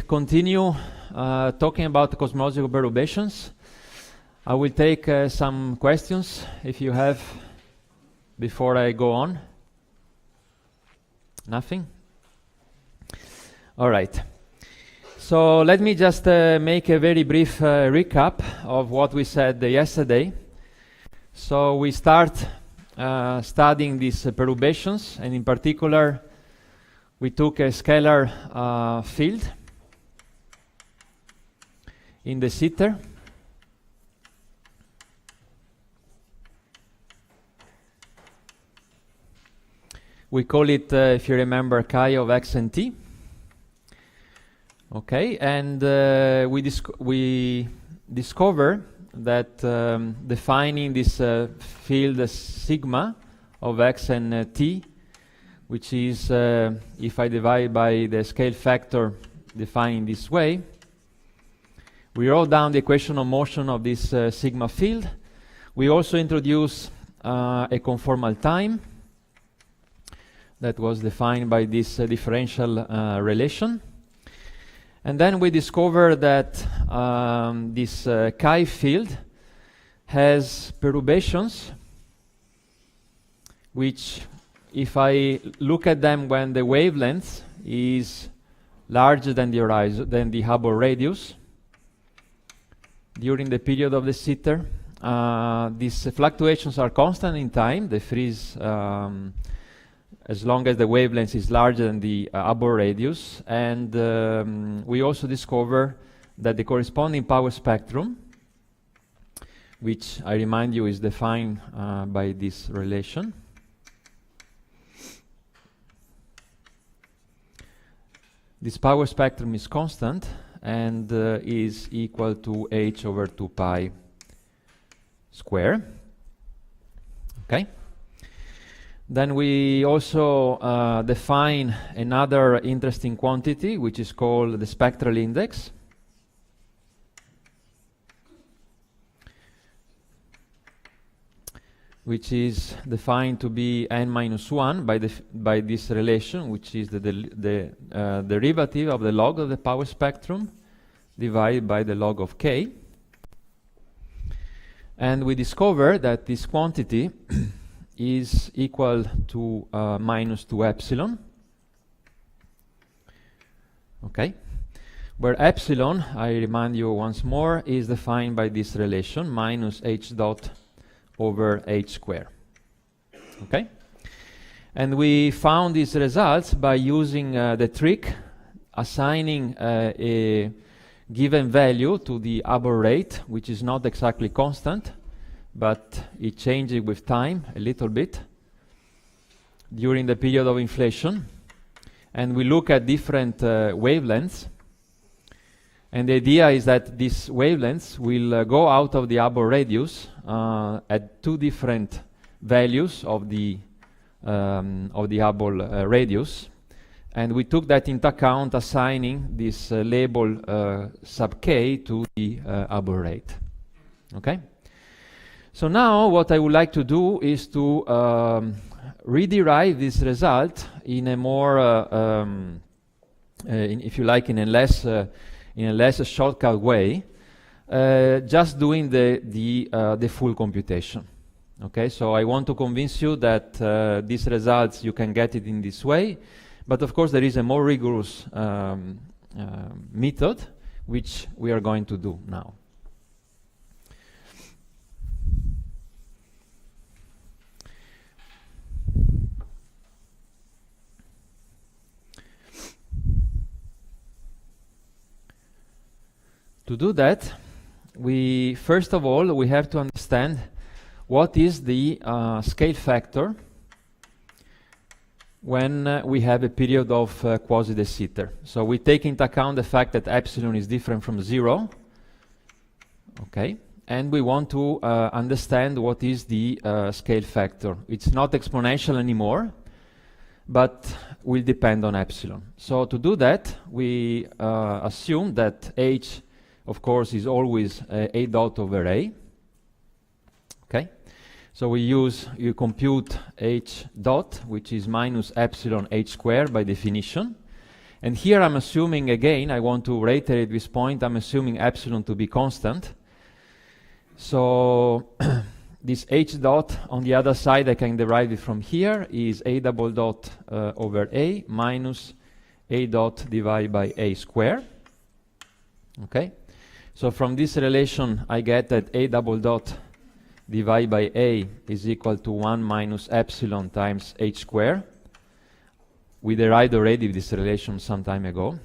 continue talking about cosmological perturbations. I will take some questions if you have before I go on. Nothing? All right. So let me just make a very brief recap of what we said yesterday. So we start studying these perturbations, and in particular we took a scalar field in the sitter. We call it, if you remember, chi of x and t. Okay, and we discover that defining this field sigma of x and t, which is, if I divide by the scale factor defined this way, we wrote down the equation of motion of this sigma field. We also introduce a conformal time that was defined by this differential relation. And then we discover that this chi field has perturbations which, if I look at them when the wavelength is larger than the horizon, than the Hubble radius, during the period of the sitter, these fluctuations are constant in time. They freeze as long as the wavelength is larger than the Hubble radius. And we also discover that the corresponding power spectrum, which I remind you is defined by this relation, this power spectrum is constant and is equal to h over 2 pi square. Okay. Then we also define another interesting quantity, which is called the spectral index. Which is defined to be n minus 1 by this relation, which is the derivative of the log of the power spectrum divided by the log of k. And we discover that this quantity is equal to minus 2 epsilon. Okay, where epsilon, I remind you once more, is defined by this relation, minus h dot over h square. Okay, and we found these results by using the trick assigning a given value to the Hubble rate, which is not exactly constant, but it changes with time a little bit during the period of inflation. And we look at different wavelengths. And the idea is that these wavelengths will go out of the Hubble radius at two different values of the Hubble radius. And we took that into account, assigning this label sub k to the Hubble rate. Okay? So now what I would like to do is to rederive this result in a more, if you like, in a less shortcut way, just doing the full computation. Okay, so I want to convince you that these results, you can get it in this way, but of course there is a more rigorous method, which we are going to do now. To do that, first of all, we have to understand what is the scale factor when we have a period of quasi-de Sitter. So we take into account the fact that epsilon is different from 0, okay, and we want to understand what is the scale factor. It's not exponential anymore, but will depend on epsilon. So to do that, we assume that h, of course, is always a dot over a. Okay, so you compute h dot, which is minus epsilon h squared by definition, And here I'm assuming, again, I want to reiterate this point, I'm assuming epsilon to be constant. So this h dot on the other side, I can derive it from here, is a double dot over a minus a dot divided by a square. Okay? So from this relation, I get that a double dot divided by a is equal to 1 minus epsilon times h square. We derived already this relation some time ago,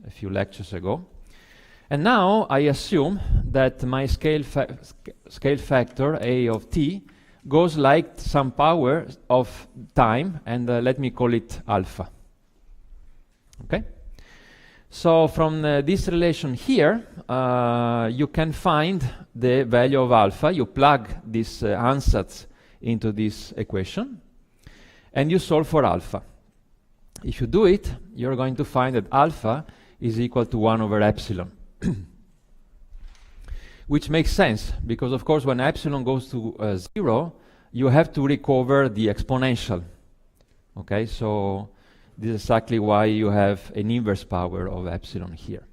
a few lectures ago. And now I assume that my scale factor, a of t, goes like some power of time, and let me call it alpha. Okay? So from this relation here, you can find the value of alpha. You plug these ansatz into this equation, and you solve for alpha. If you do it, you're going to find that alpha is equal to 1 over epsilon. Which makes sense, because of course when epsilon goes to 0, you have to recover the exponential. Okay, so this is exactly why you have an inverse power of epsilon here.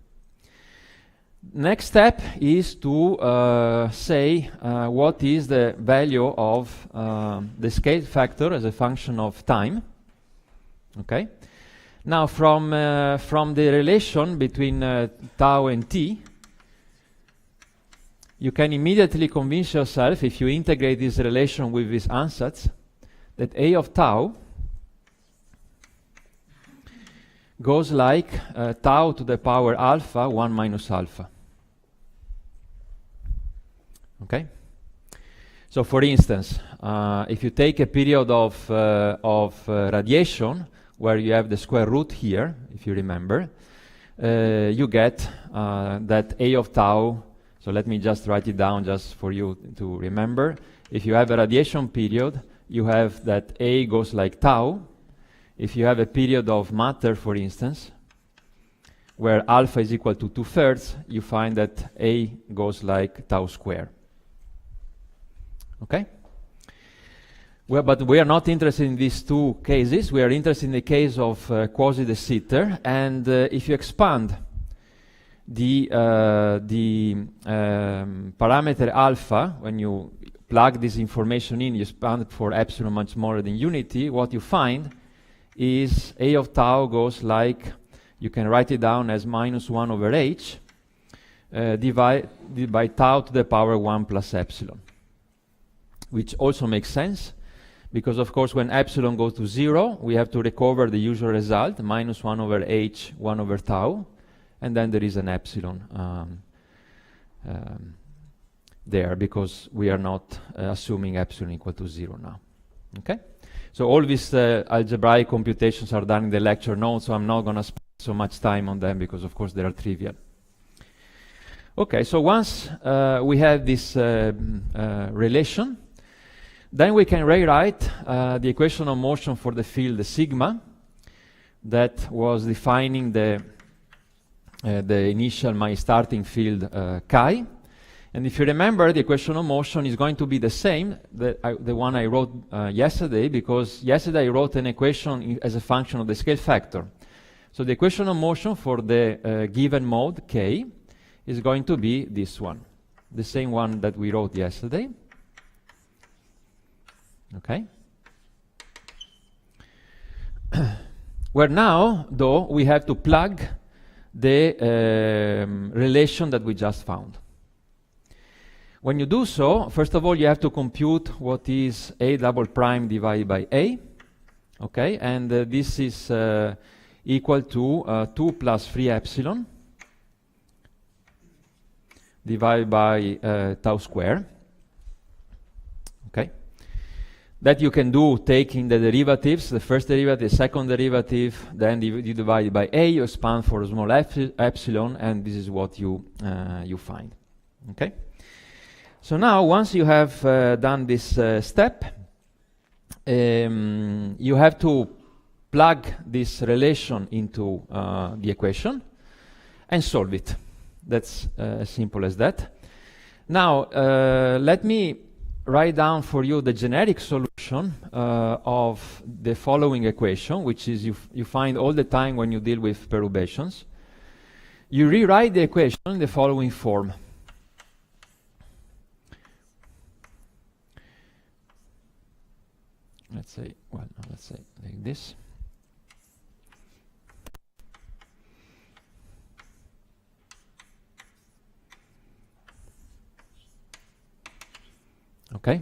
Next step is to say what is the value of the scale factor as a function of time. Okay. Now, from the relation between tau and t, you can immediately convince yourself, if you integrate this relation with this ansatz, that a of tau goes like tau to the power alpha 1 minus alpha. Okay. So, for instance, if you take a period of radiation, where you have the square root here, if you remember, you get that a of tau, so let me just write it down just for you to remember. If you have a radiation period, you have that a goes like tau. If you have a period of matter, for instance, where alpha is equal to 2/3, you find that a goes like tau square. Okay? Well, but we are not interested in these two cases. We are interested in the case of quasi de Sitter. And if you expand the parameter alpha, when you plug this information in, you expand it for epsilon much more than unity, what you find is a of tau goes like, you can write it down as minus 1 over h divided by tau to the power 1 plus epsilon, which also makes sense. Because, of course, when epsilon goes to 0, we have to recover the usual result, minus 1 over h, 1 over tau, and then there is an epsilon there, because we are not assuming epsilon equal to 0 now. Okay? So all these algebraic computations are done in the lecture notes, so I'm not going to spend so much time on them, because, of course, they are trivial. Okay, so once we have this relation, then we can rewrite the equation of motion for the field sigma that was defining the initial, my starting field chi. And if you remember, the equation of motion is going to be the same, the one I wrote yesterday, because yesterday I wrote an equation as a function of the scale factor. So the equation of motion for the given mode k is going to be this one, the same one that we wrote yesterday. Okay. Where now, though, we have to plug the relation that we just found. When you do so, first of all, you have to compute what is a double prime divided by a. Okay, and this is equal to 2 plus 3 epsilon divided by tau square. Okay. That you can do taking the derivatives, the first derivative, second derivative, then you divide it by a, you expand for small epsilon, and this is what you find. Okay. So now, once you have done this step, you have to plug this relation into the equation and solve it. That's as simple as that. Now, let me write down for you the generic solution of the following equation, which is you find all the time when you deal with perturbations. You rewrite the equation in the following form. Let's say like this. Okay.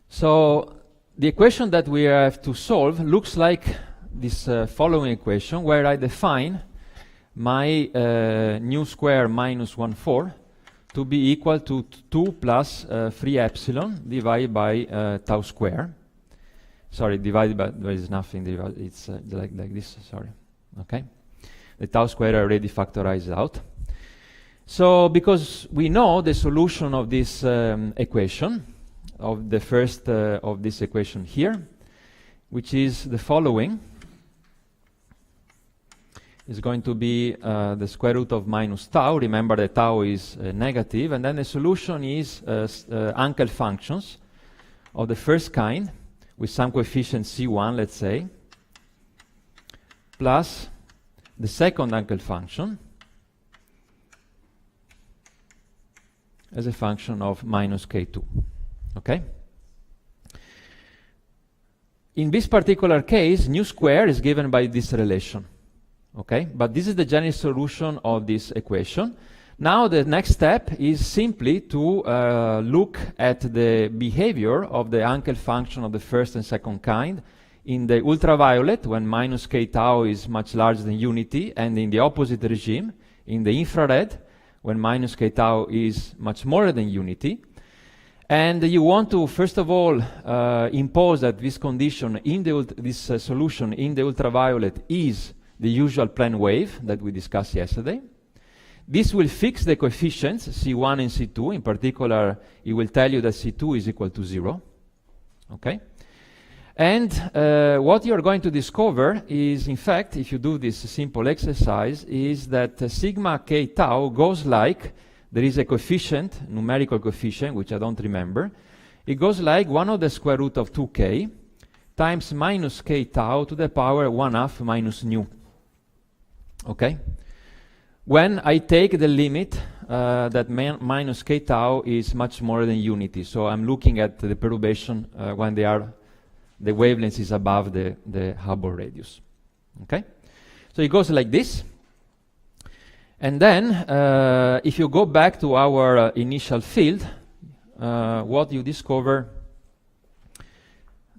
So the equation that we have to solve looks like this following equation, where I define my nu square minus 1/4 to be equal to 2 plus 3 epsilon divided by tau square. Sorry, divided by, there is nothing, it's like this, sorry. Okay. The tau square I already factorized out. So because we know the solution of this equation, of the first of this equation here, which is the following, is going to be the square root of minus tau. Remember that tau is negative, and then the solution is Hankel functions of the first kind with some coefficient C1, let's say, plus the second Hankel function as a function of minus k2. Okay? In this particular case, nu square is given by this relation. Okay? But this is the general solution of this equation. Now the next step is simply to look at the behavior of the Hankel function of the first and second kind in the ultraviolet, when minus k tau is much larger than unity, and in the opposite regime, in the infrared, when minus k tau is much more than unity. And you want to, first of all, impose that this condition in this solution in the ultraviolet is the usual plane wave that we discussed yesterday. This will fix the coefficients, C1 and C2. In particular, it will tell you that C2 is equal to 0. Okay? And what you're going to discover is, in fact, if you do this simple exercise, is that sigma k tau goes like, there is a coefficient, numerical coefficient, which I don't remember. It goes like 1 of the square root of 2k times minus k tau to the power 1/2 minus nu. Okay? When I take the limit that minus k tau is much more than unity. So I'm looking at the perturbation when the wavelength is above the Hubble radius. Okay? So it goes like this. And then, if you go back to our initial field, what you discover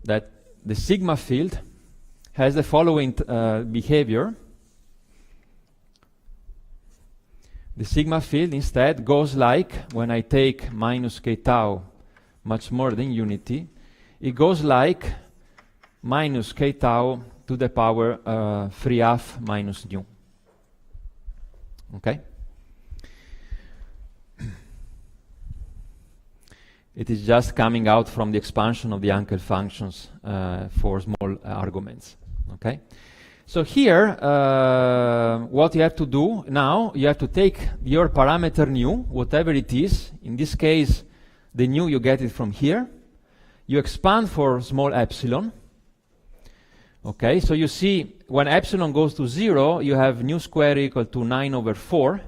that the sigma field has the following behavior. The sigma field instead goes like, when I take minus k tau much more than unity, it goes like minus k tau to the power 3/2 minus nu. Okay? It is just coming out from the expansion of the Hankel functions for small arguments. Okay? So here, what you have to do now, you have to take your parameter nu, whatever it is. In this case, the nu, you get it from here. You expand for small epsilon. Okay, so you see, when epsilon goes to 0, you have nu square equal to 9/4.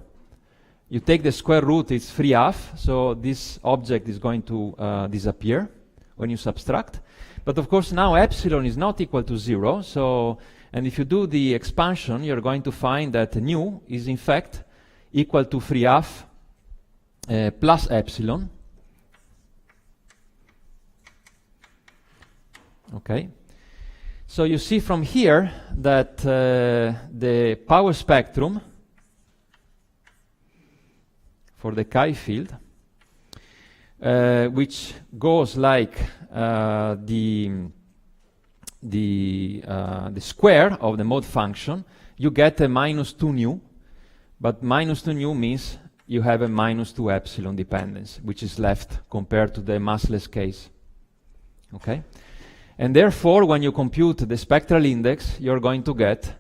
You take the square root, it's 3/2, so this object is going to disappear when you subtract. But of course, now epsilon is not equal to 0, so, and if you do the expansion, you're going to find that nu is in fact equal to 3/2 plus epsilon. Okay. So you see from here that the power spectrum for the chi field, which goes like the square of the mode function, you get a minus 2 nu, but minus 2 nu means you have a minus 2 epsilon dependence, which is left compared to the massless case. Okay? And therefore, when you compute the spectral index, you're going to get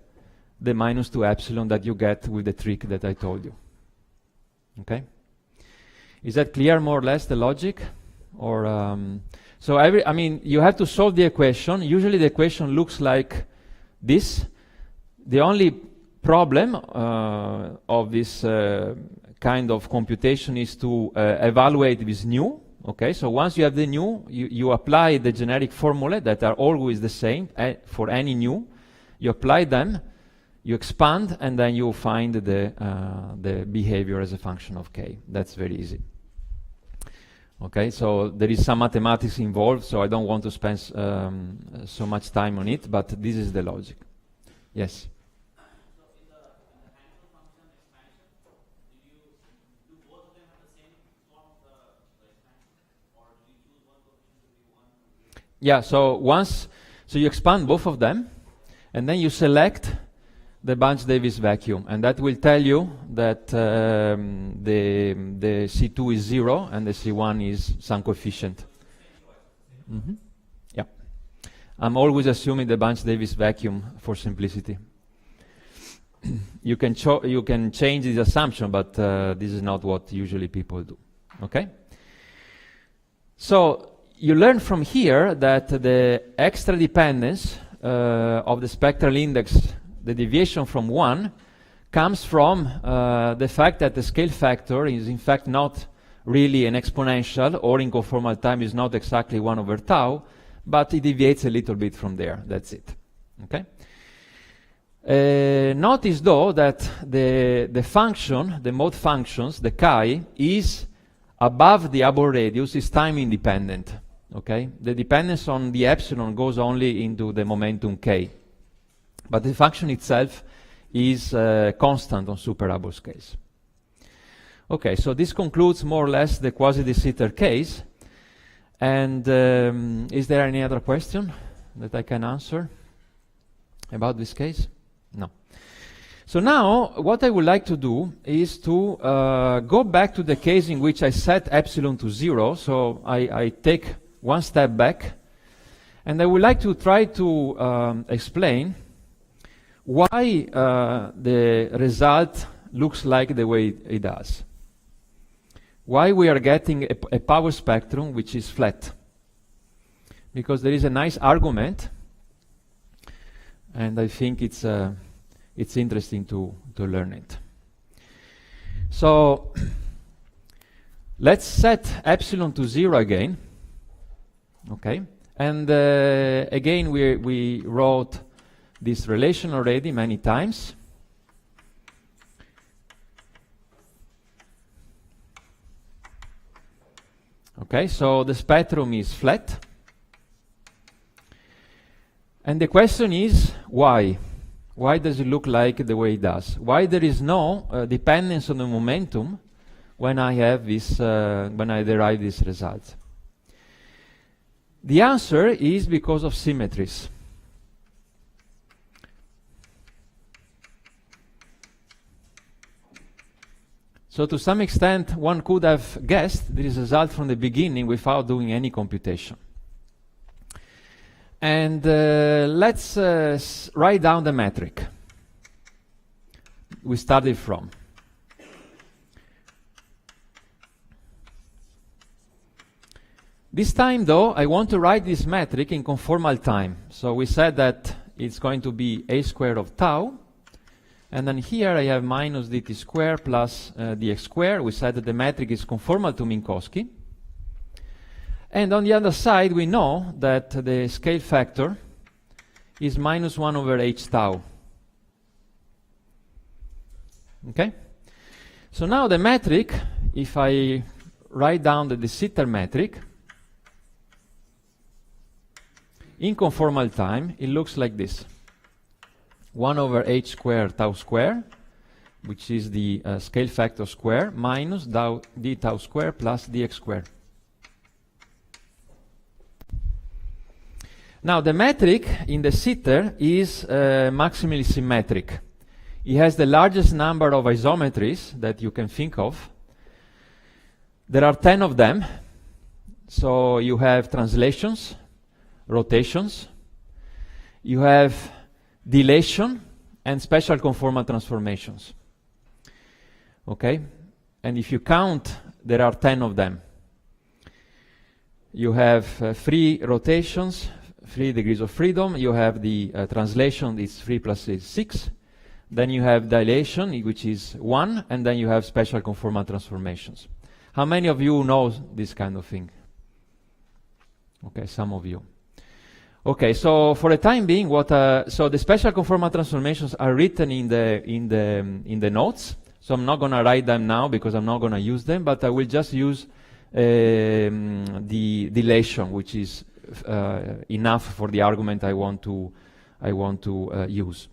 the minus 2 epsilon that you get with the trick that I told you. Okay? Is that clear, more or less, the logic? Or so I mean, you have to solve the equation. Usually the equation looks like this. The only problem of this kind of computation is to evaluate this nu. Okay, so once you have the nu, you apply the generic formula that are always the same for any nu. You apply them, you expand, and then you find the behavior as a function of k. That's very easy. Okay, so there is some mathematics involved, so I don't want to spend so much time on it, but this is the logic. Yes? Yeah, so you expand both of them, and then you select the Bunch-Davis vacuum, and that will tell you that the C2 is 0 and the C1 is some coefficient. Yeah. I'm always assuming the Bunch-Davis vacuum for simplicity. You can change this assumption, but this is not what usually people do. Okay? So you learn from here that the extra dependence of the spectral index, the deviation from 1, comes from the fact that the scale factor is in fact not really an exponential, or in conformal time is not exactly 1 over tau, but it deviates a little bit from there. That's it. Okay? Notice though that the function, the mode functions, the chi, is above the Hubble radius, is time independent. Okay? The dependence on the epsilon goes only into the momentum k. But the function itself is constant on super Hubble scales. Okay, so this concludes more or less the quasi-de Sitter case. And is there any other question that I can answer about this case? No. So now, what I would like to do is to go back to the case in which I set epsilon to 0. So I take one step back, and I would like to try to explain why the result looks like the way it does. Why we are getting a power spectrum which is flat. Because there is a nice argument, and I think it's interesting to learn it. So let's set epsilon to 0 again. Okay, and again we wrote this relation already many times. Okay, so the spectrum is flat. And the question is, why? Why does it look like the way it does? Why there is no dependence on the momentum when I have this, when I derive this result? The answer is because of symmetries. So to some extent, one could have guessed this result from the beginning without doing any computation. And let's write down the metric we started from. This time, though, I want to write this metric in conformal time. So we said that it's going to be a squared of tau. And then here I have minus dt squared plus dx squared. We said that the metric is conformal to Minkowski. And on the other side, we know that the scale factor is minus 1 over h tau. Okay? So now the metric, if I write down the de Sitter metric, in conformal time, it looks like this. 1 over h squared tau squared, which is the scale factor square, minus d tau squared plus dx squared. Now the metric in the Sitter is maximally symmetric. It has the largest number of isometries that you can think of. There are 10 of them. So you have translations, rotations, you have dilation, and special conformal transformations. Okay? And if you count there are 10 of them. You have 3 rotations, 3 degrees of freedom. You have the translation, it's 3 plus 6. Then you have dilation, which is 1, and then you have special conformal transformations. How many of you know this kind of thing? Okay, some of you. Okay, so for the time being, so the special conformal transformations are written in the notes. So I'm not going to write them now because I'm not going to use them, but I will just use the dilation, which is enough for the argument I want to use.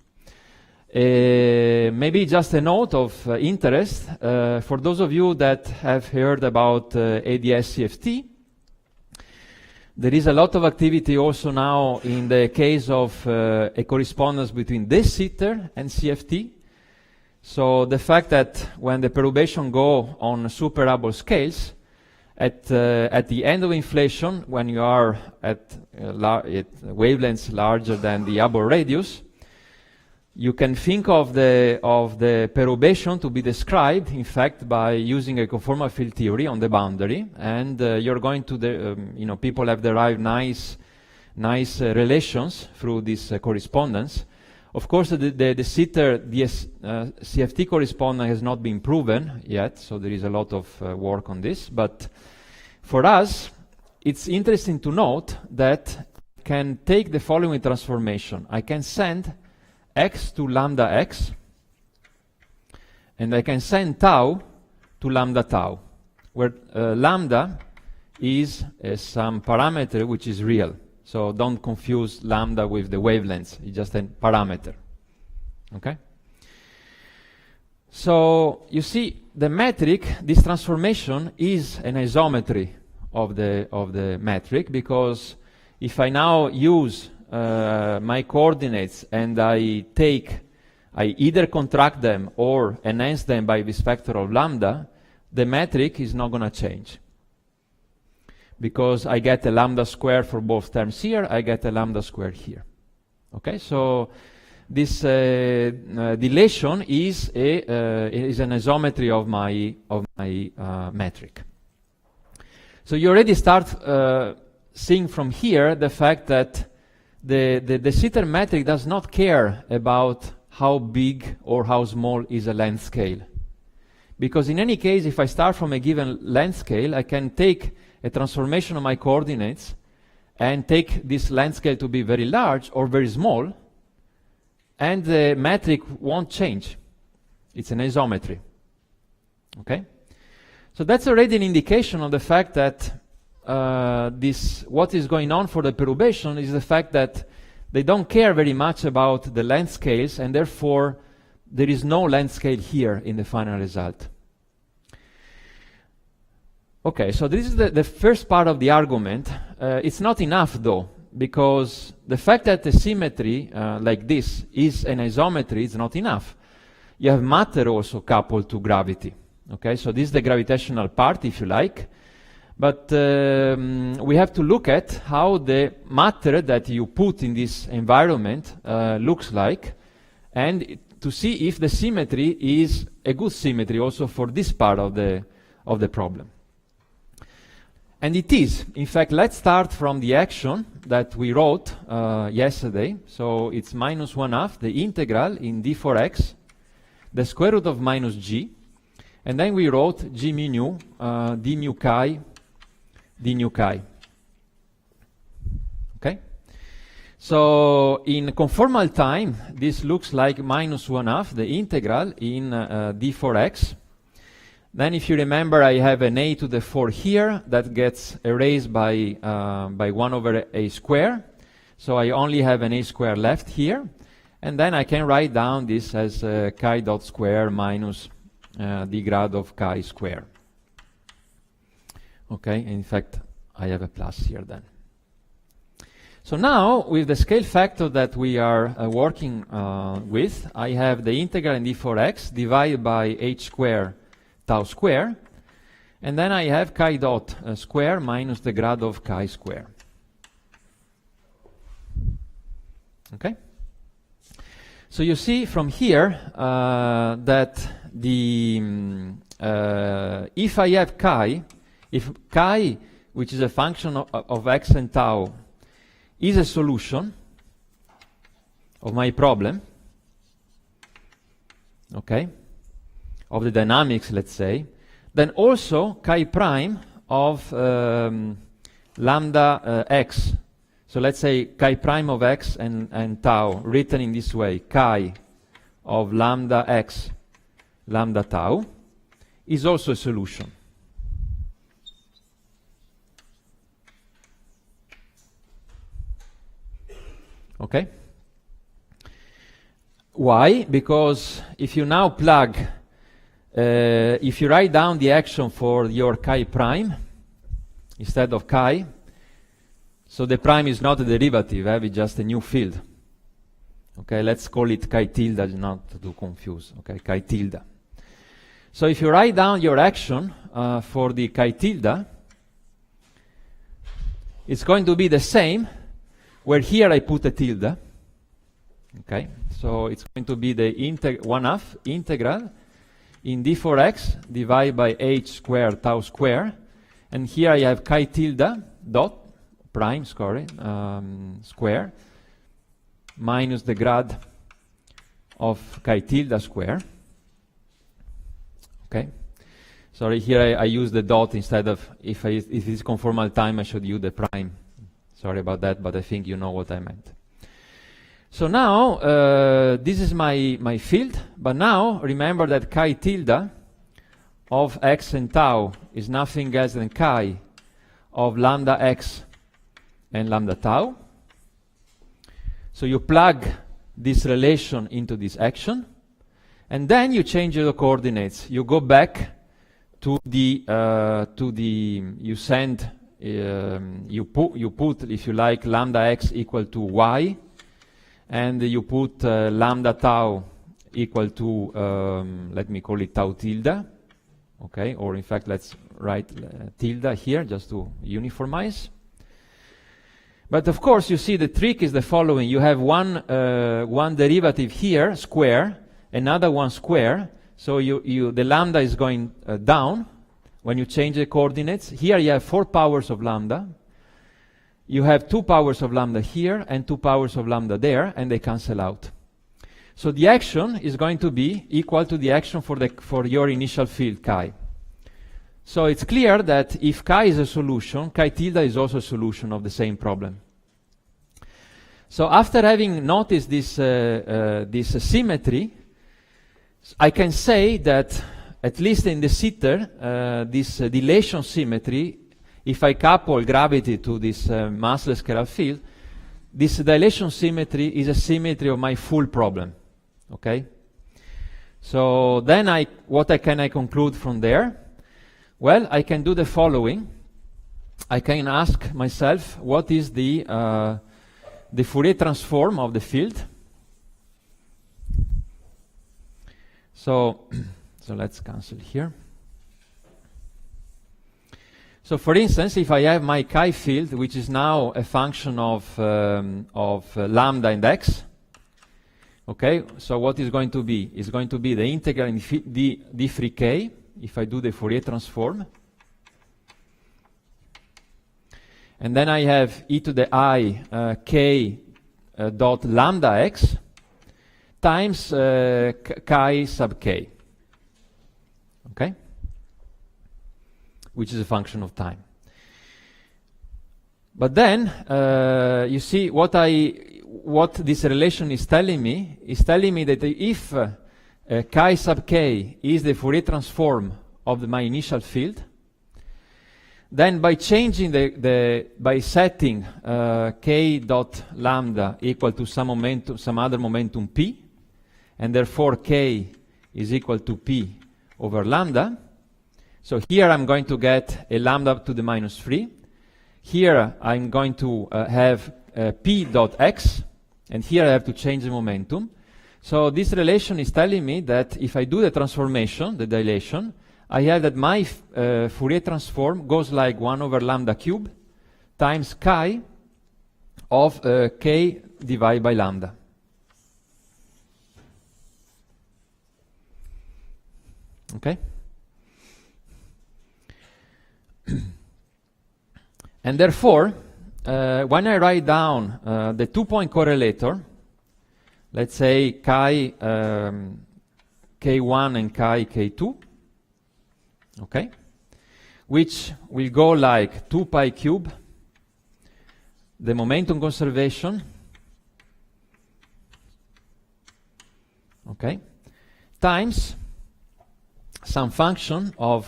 Maybe just a note of interest for those of you that have heard about ADS-CFT. There is a lot of activity also now in the case of a correspondence between de Sitter and CFT. So the fact that when the perturbation go on super Hubble scales, at the end of inflation, when you are at wavelengths larger than the Hubble radius, you can think of the perturbation to be described, in fact, by using a conformal field theory on the boundary, and you're going to people have derived nice relations through this correspondence. Of course, the Sitter CFT correspondence has not been proven yet, so there is a lot of work on this. But for us, it's interesting to note that I can take the following transformation. I can send x to lambda x, and I can send tau to lambda tau, where lambda is some parameter which is real. So don't confuse lambda with the wavelengths, it's just a parameter. Okay? So you see, the metric, this transformation is an isometry of the metric, because if I now use my coordinates and I either contract them or enhance them by this factor of lambda, the metric is not going to change. Because I get a lambda square for both terms here, I get a lambda square here. Okay, so this dilation is an isometry of my metric. So you already start seeing from here the fact that the Sitter metric does not care about how big or how small is a length scale. Because in any case, if I start from a given length scale, I can take a transformation of my coordinates and take this length scale to be very large or very small, and the metric won't change. It's an isometry. Okay? So that's already an indication of the fact that what is going on for the perturbation is the fact that they don't care very much about the length scales, and therefore there is no length scale here in the final result. Okay, so this is the first part of the argument. It's not enough though, because the fact that the symmetry like this is an isometry is not enough. You have matter also coupled to gravity. Okay, so this is the gravitational part, if you like. But we have to look at how the matter that you put in this environment looks like, and to see if the symmetry is a good symmetry also for this part of the problem. And it is. In fact, let's start from the action that we wrote yesterday. So it's -1/2 the integral in d4x, the square root of minus g, and then we wrote g mu nu, d mu chi, d nu chi. Okay? So in conformal time, this looks like -1/2 the integral in d4x. Then if you remember, I have an a to the 4 here that gets erased by 1 over a square. So I only have an a square left here. And then I can write down this as chi dot square minus d grad of chi square. Okay, in fact, I have a plus here then. So now, with the scale factor that we are working with, I have the integral in d4x divided by h square tau square, and then I have chi dot square minus the grad of chi square. Okay? So you see from here that the if I have chi, if chi, which is a function of x and tau, is a solution of my problem, okay, of the dynamics, let's say, then also chi prime of lambda x. So let's say chi prime of x and tau, written in this way, chi of lambda x, lambda tau, is also a solution. Okay? Why? Because if you now plug, if you write down the action for your chi prime instead of chi, so the prime is not a derivative, it's just a new field. Okay, let's call it chi tilde, not to confuse. Okay, chi tilde. So if you write down your action for the chi tilde, it's going to be the same, where here I put a tilde. Okay, so it's going to be the 1/2 integral in d for x divided by h squared tau square, and here I have chi tilde dot prime square minus the grad of chi tilde square. Okay, sorry, here I use the dot instead of, if it's conformal time I should use the prime. Sorry about that, but I think you know what I meant. So now, this is my field, but now remember that chi tilde of x and tau is nothing else than chi of lambda x and lambda tau. So you plug this relation into this action, and then you change the coordinates. You go back to the, you send, you put, if you like, lambda x equal to y, and you put lambda tau equal to, let me call it tau tilde, okay, or in fact let's write tilde here just to uniformize. But of course you see the trick is the following: you have one derivative here, square, another one square, so the lambda is going down when you change the coordinates. Here you have 4 powers of lambda. You have 2 powers of lambda here and 2 powers of lambda there, and they cancel out. So the action is going to be equal to the action for your initial field chi. So it's clear that if chi is a solution, chi tilde is also a solution of the same problem. So after having noticed this symmetry, I can say that at least in the sitter, this dilation symmetry, if I couple gravity to this massless scalar field, this dilation symmetry is a symmetry of my full problem. Okay? So then what can I conclude from there? Well, I can do the following. I can ask myself, what is the Fourier transform of the field? So let's cancel here. So for instance, if I have my chi field, which is now a function of lambda and x, okay, so what is going to be? It's going to be the integral in d free k, if I do the Fourier transform. And then I have e to the I k dot lambda x times chi sub k, okay, which is a function of time. But then you see what this relation is telling me that if chi sub k is the Fourier transform of my initial field, then by changing by setting k dot lambda equal to some other momentum p, and therefore k is equal to p over lambda. So here I'm going to get a lambda to the minus 3. Here I'm going to have p dot x, and here I have to change the momentum. So this relation is telling me that if I do the transformation, the dilation, I have that my Fourier transform goes like 1 over lambda cube times chi of k divided by lambda. Okay? And therefore, when I write down the 2-point correlator, let's say chi K1 and chi K2, okay, which will go like 2 pi cube, the momentum conservation, okay, times some function of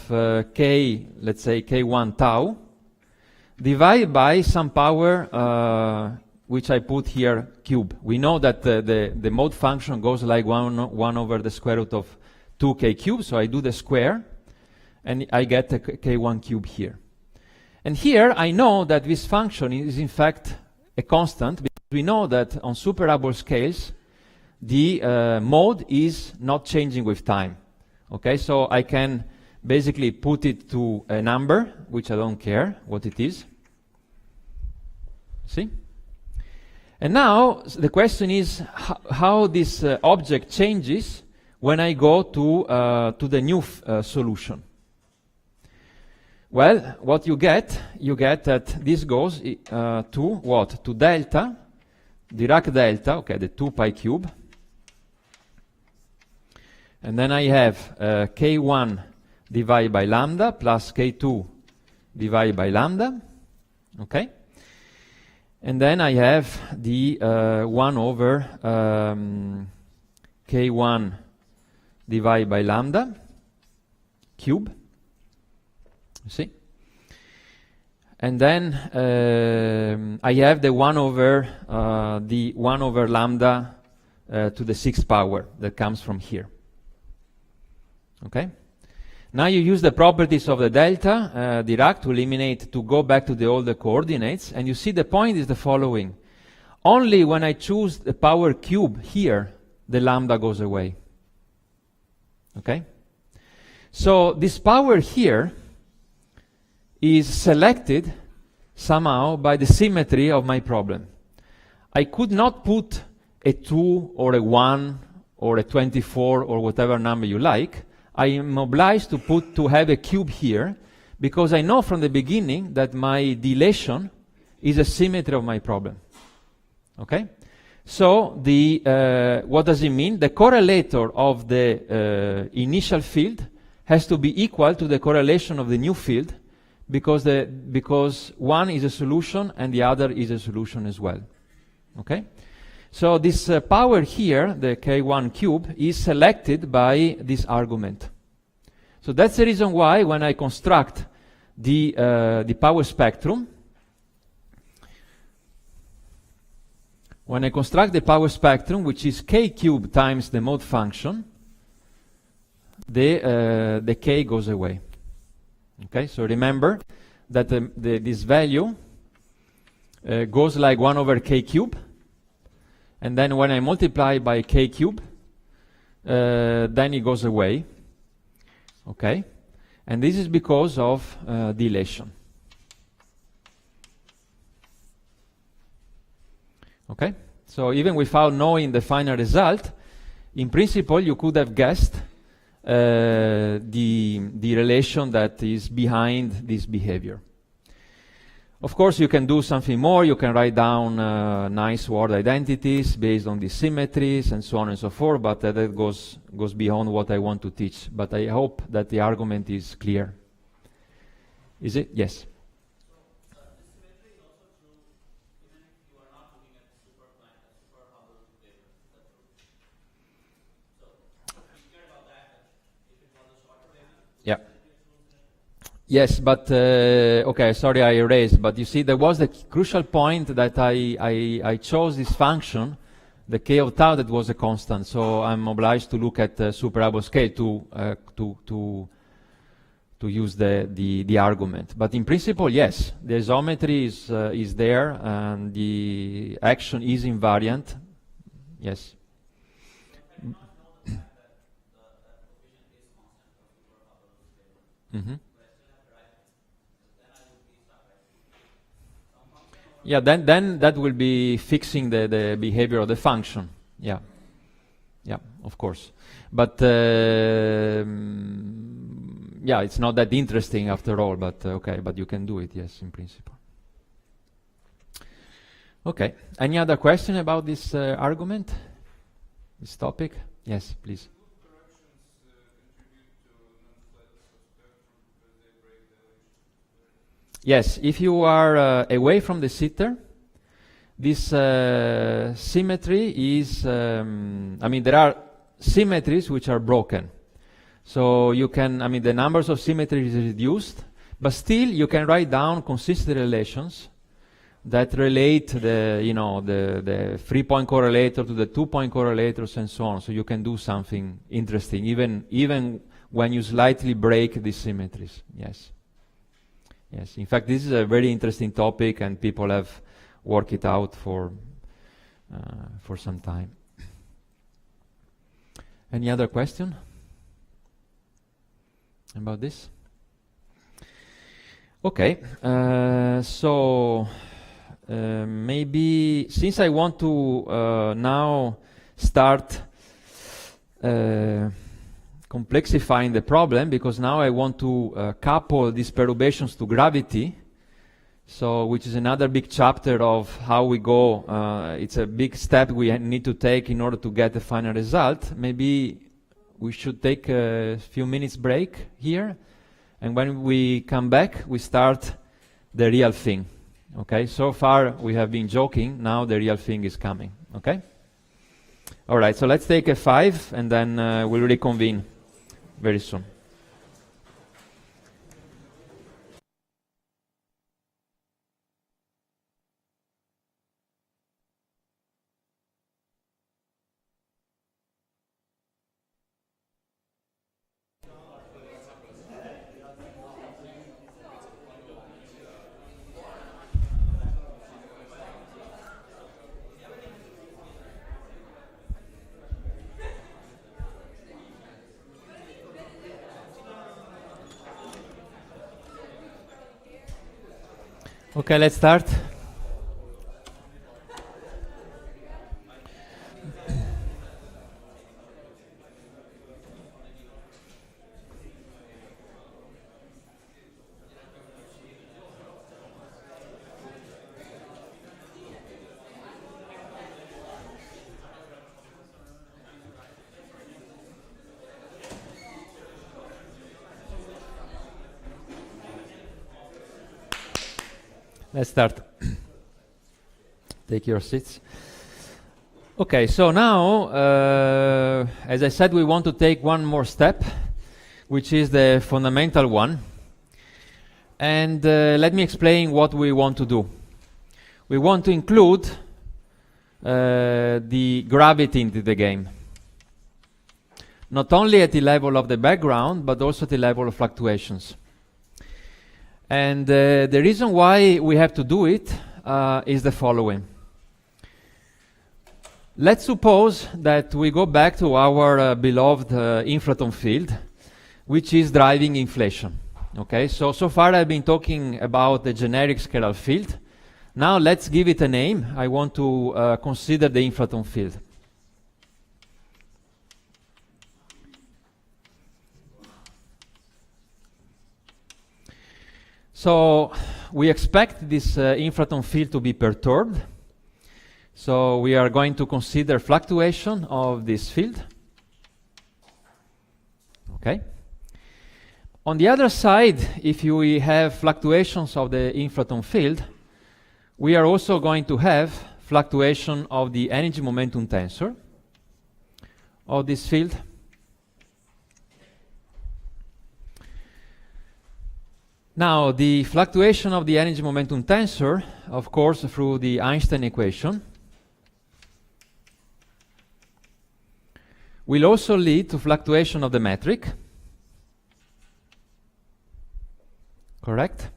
k, let's say k1 tau, divided by some power which I put here cube. We know that the mode function goes like 1 over the square root of 2k cube, so I do the square, and I get a k1 cube here. And here I know that this function is in fact a constant, because we know that on super-Hubble scales the mode is not changing with time. Okay, so I can basically put it to a number, which I don't care what it is. See? And now the question is how this object changes when I go to the new solution. Well, what you get that this goes to what? To delta, Dirac delta, okay, the 2 pi cube. And then I have k1 divided by lambda plus k2 divided by lambda, okay? And then I have the 1 over k1 divided by lambda cube. You see? And then I have the 1 over lambda to the 6th power that comes from here. Okay? Now you use the properties of the delta Dirac to eliminate, to go back to the older coordinates, and you see the point is the following. Only when I choose the power cube here, the lambda goes away. Okay? So this power here is selected somehow by the symmetry of my problem. I could not put a 2 or a 1 or a 24 or whatever number you like. I am obliged to have a cube here, because I know from the beginning that my dilation is a symmetry of my problem. Okay? So what does it mean? The correlator of the initial field has to be equal to the correlation of the new field, because one is a solution and the other is a solution as well. Okay? So this power here, the k1 cube, is selected by this argument. So that's the reason why when I construct the power spectrum, which is k cube times the mode function, the k goes away. Okay, so remember that this value goes like 1 over k cube, and then when I multiply by k cube, then it goes away. Okay, and this is because of dilation. Okay, so even without knowing the final result, in principle you could have guessed the relation that is behind this behavior. Of course, you can do something more. You can write down nice word identities based on these symmetries and so on and so forth, but that goes beyond what I want to teach. But I hope that the argument is clear. Is it? Yes. Yeah. Yes, but okay, sorry I erased, but you see there was the crucial point that I chose this function, the k of tau, that was a constant, so I'm obliged to look at super-Hubble scale to use the argument. But in principle, yes, the isometry is there and the action is invariant. Yes. Mm-hmm. Yeah, then that will be fixing the behavior of the function. Yeah, yeah, of course. But yeah, it's not that interesting after all. But okay, but you can do it. Yes, in principle. Okay. Any other question about this argument? This topic? Yes, please. Yes, if you are away from the sitter, this symmetry is, there are symmetries which are broken. So you can, the numbers of symmetries is reduced, but still you can write down consistent relations that relate the 3-point correlator to the 2-point correlators and so on. So you can do something interesting, even when you slightly break these symmetries. Yes. Yes. In fact, this is a very interesting topic, and people have worked it out for some time. Any other question about this? Okay. So maybe since I want to now start complexifying the problem, because now I want to couple these perturbations to gravity, so which is another big chapter of how we go. It's a big step we need to take in order to get the final result. Maybe we should take a few minutes break here, and when we come back we start the real thing. Okay, so far we have been joking, now the real thing is coming. Okay? Alright, so let's take a 5 and then we'll reconvene very soon. Okay, let's start. Let's start. Take your seats. Okay, so now, as I said, we want to take one more step, which is the fundamental one. And let me explain what we want to do. We want to include the gravity into the game. Not only at the level of the background, but also at the level of fluctuations. And the reason why we have to do it is the following. Let's suppose that we go back to our beloved inflaton field, which is driving inflation. Okay, so far I've been talking about the generic scalar field. Now let's give it a name. I want to consider the inflaton field. So we expect this inflaton field to be perturbed. So we are going to consider fluctuation of this field. Okay. On the other side, if we have fluctuations of the inflaton field, we are also going to have fluctuation of the energy momentum tensor of this field. Now, the fluctuation of the energy momentum tensor, of course, through the Einstein equation, will also lead to fluctuation of the metric. Correct?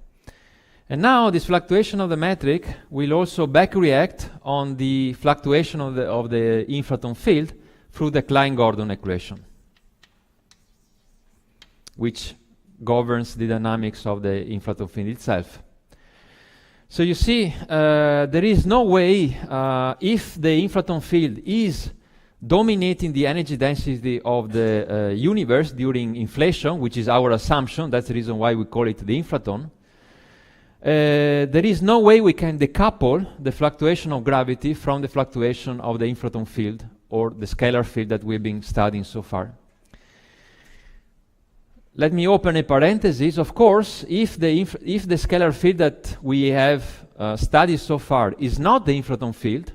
And now this fluctuation of the metric will also back-react on the fluctuation of the inflaton field through the Klein-Gordon equation, which governs the dynamics of the inflaton field itself. So you see, there is no way, if the inflaton field is dominating the energy density of the universe during inflation, which is our assumption, that's the reason why we call it the inflaton, there is no way we can decouple the fluctuation of gravity from the fluctuation of the infraton field or the scalar field that we've been studying so far. Let me open a parenthesis. Of course, if the scalar field that we have studied so far is not the infraton field,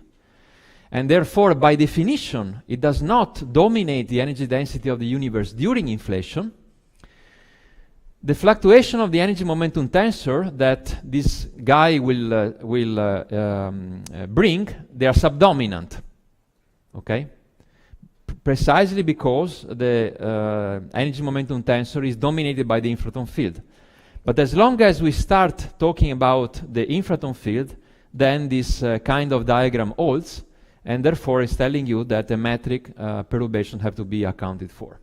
and therefore, by definition, it does not dominate the energy density of the universe during inflation, the fluctuation of the energy momentum tensor that this guy will bring, they are subdominant, okay? Precisely because the energy momentum tensor is dominated by the infraton field. But as long as we start talking about the infraton field, then this kind of diagram holds, and therefore it's telling you that the metric perturbation have to be accounted for.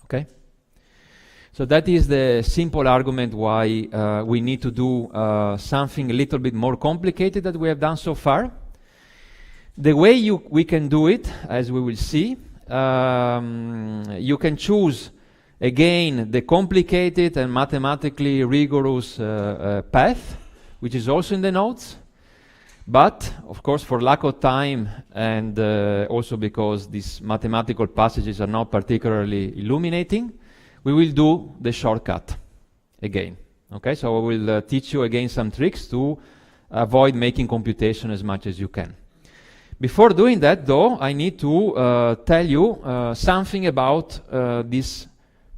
Okay? So that is the simple argument why we need to do something a little bit more complicated than we have done so far. The way we can do it, as we will see, you can choose again the complicated and mathematically rigorous path, which is also in the notes. But, of course, for lack of time and also because these mathematical passages are not particularly illuminating, we will do the shortcut again. Okay, so I will teach you again some tricks to avoid making computation as much as you can. Before doing that, though, I need to tell you something about these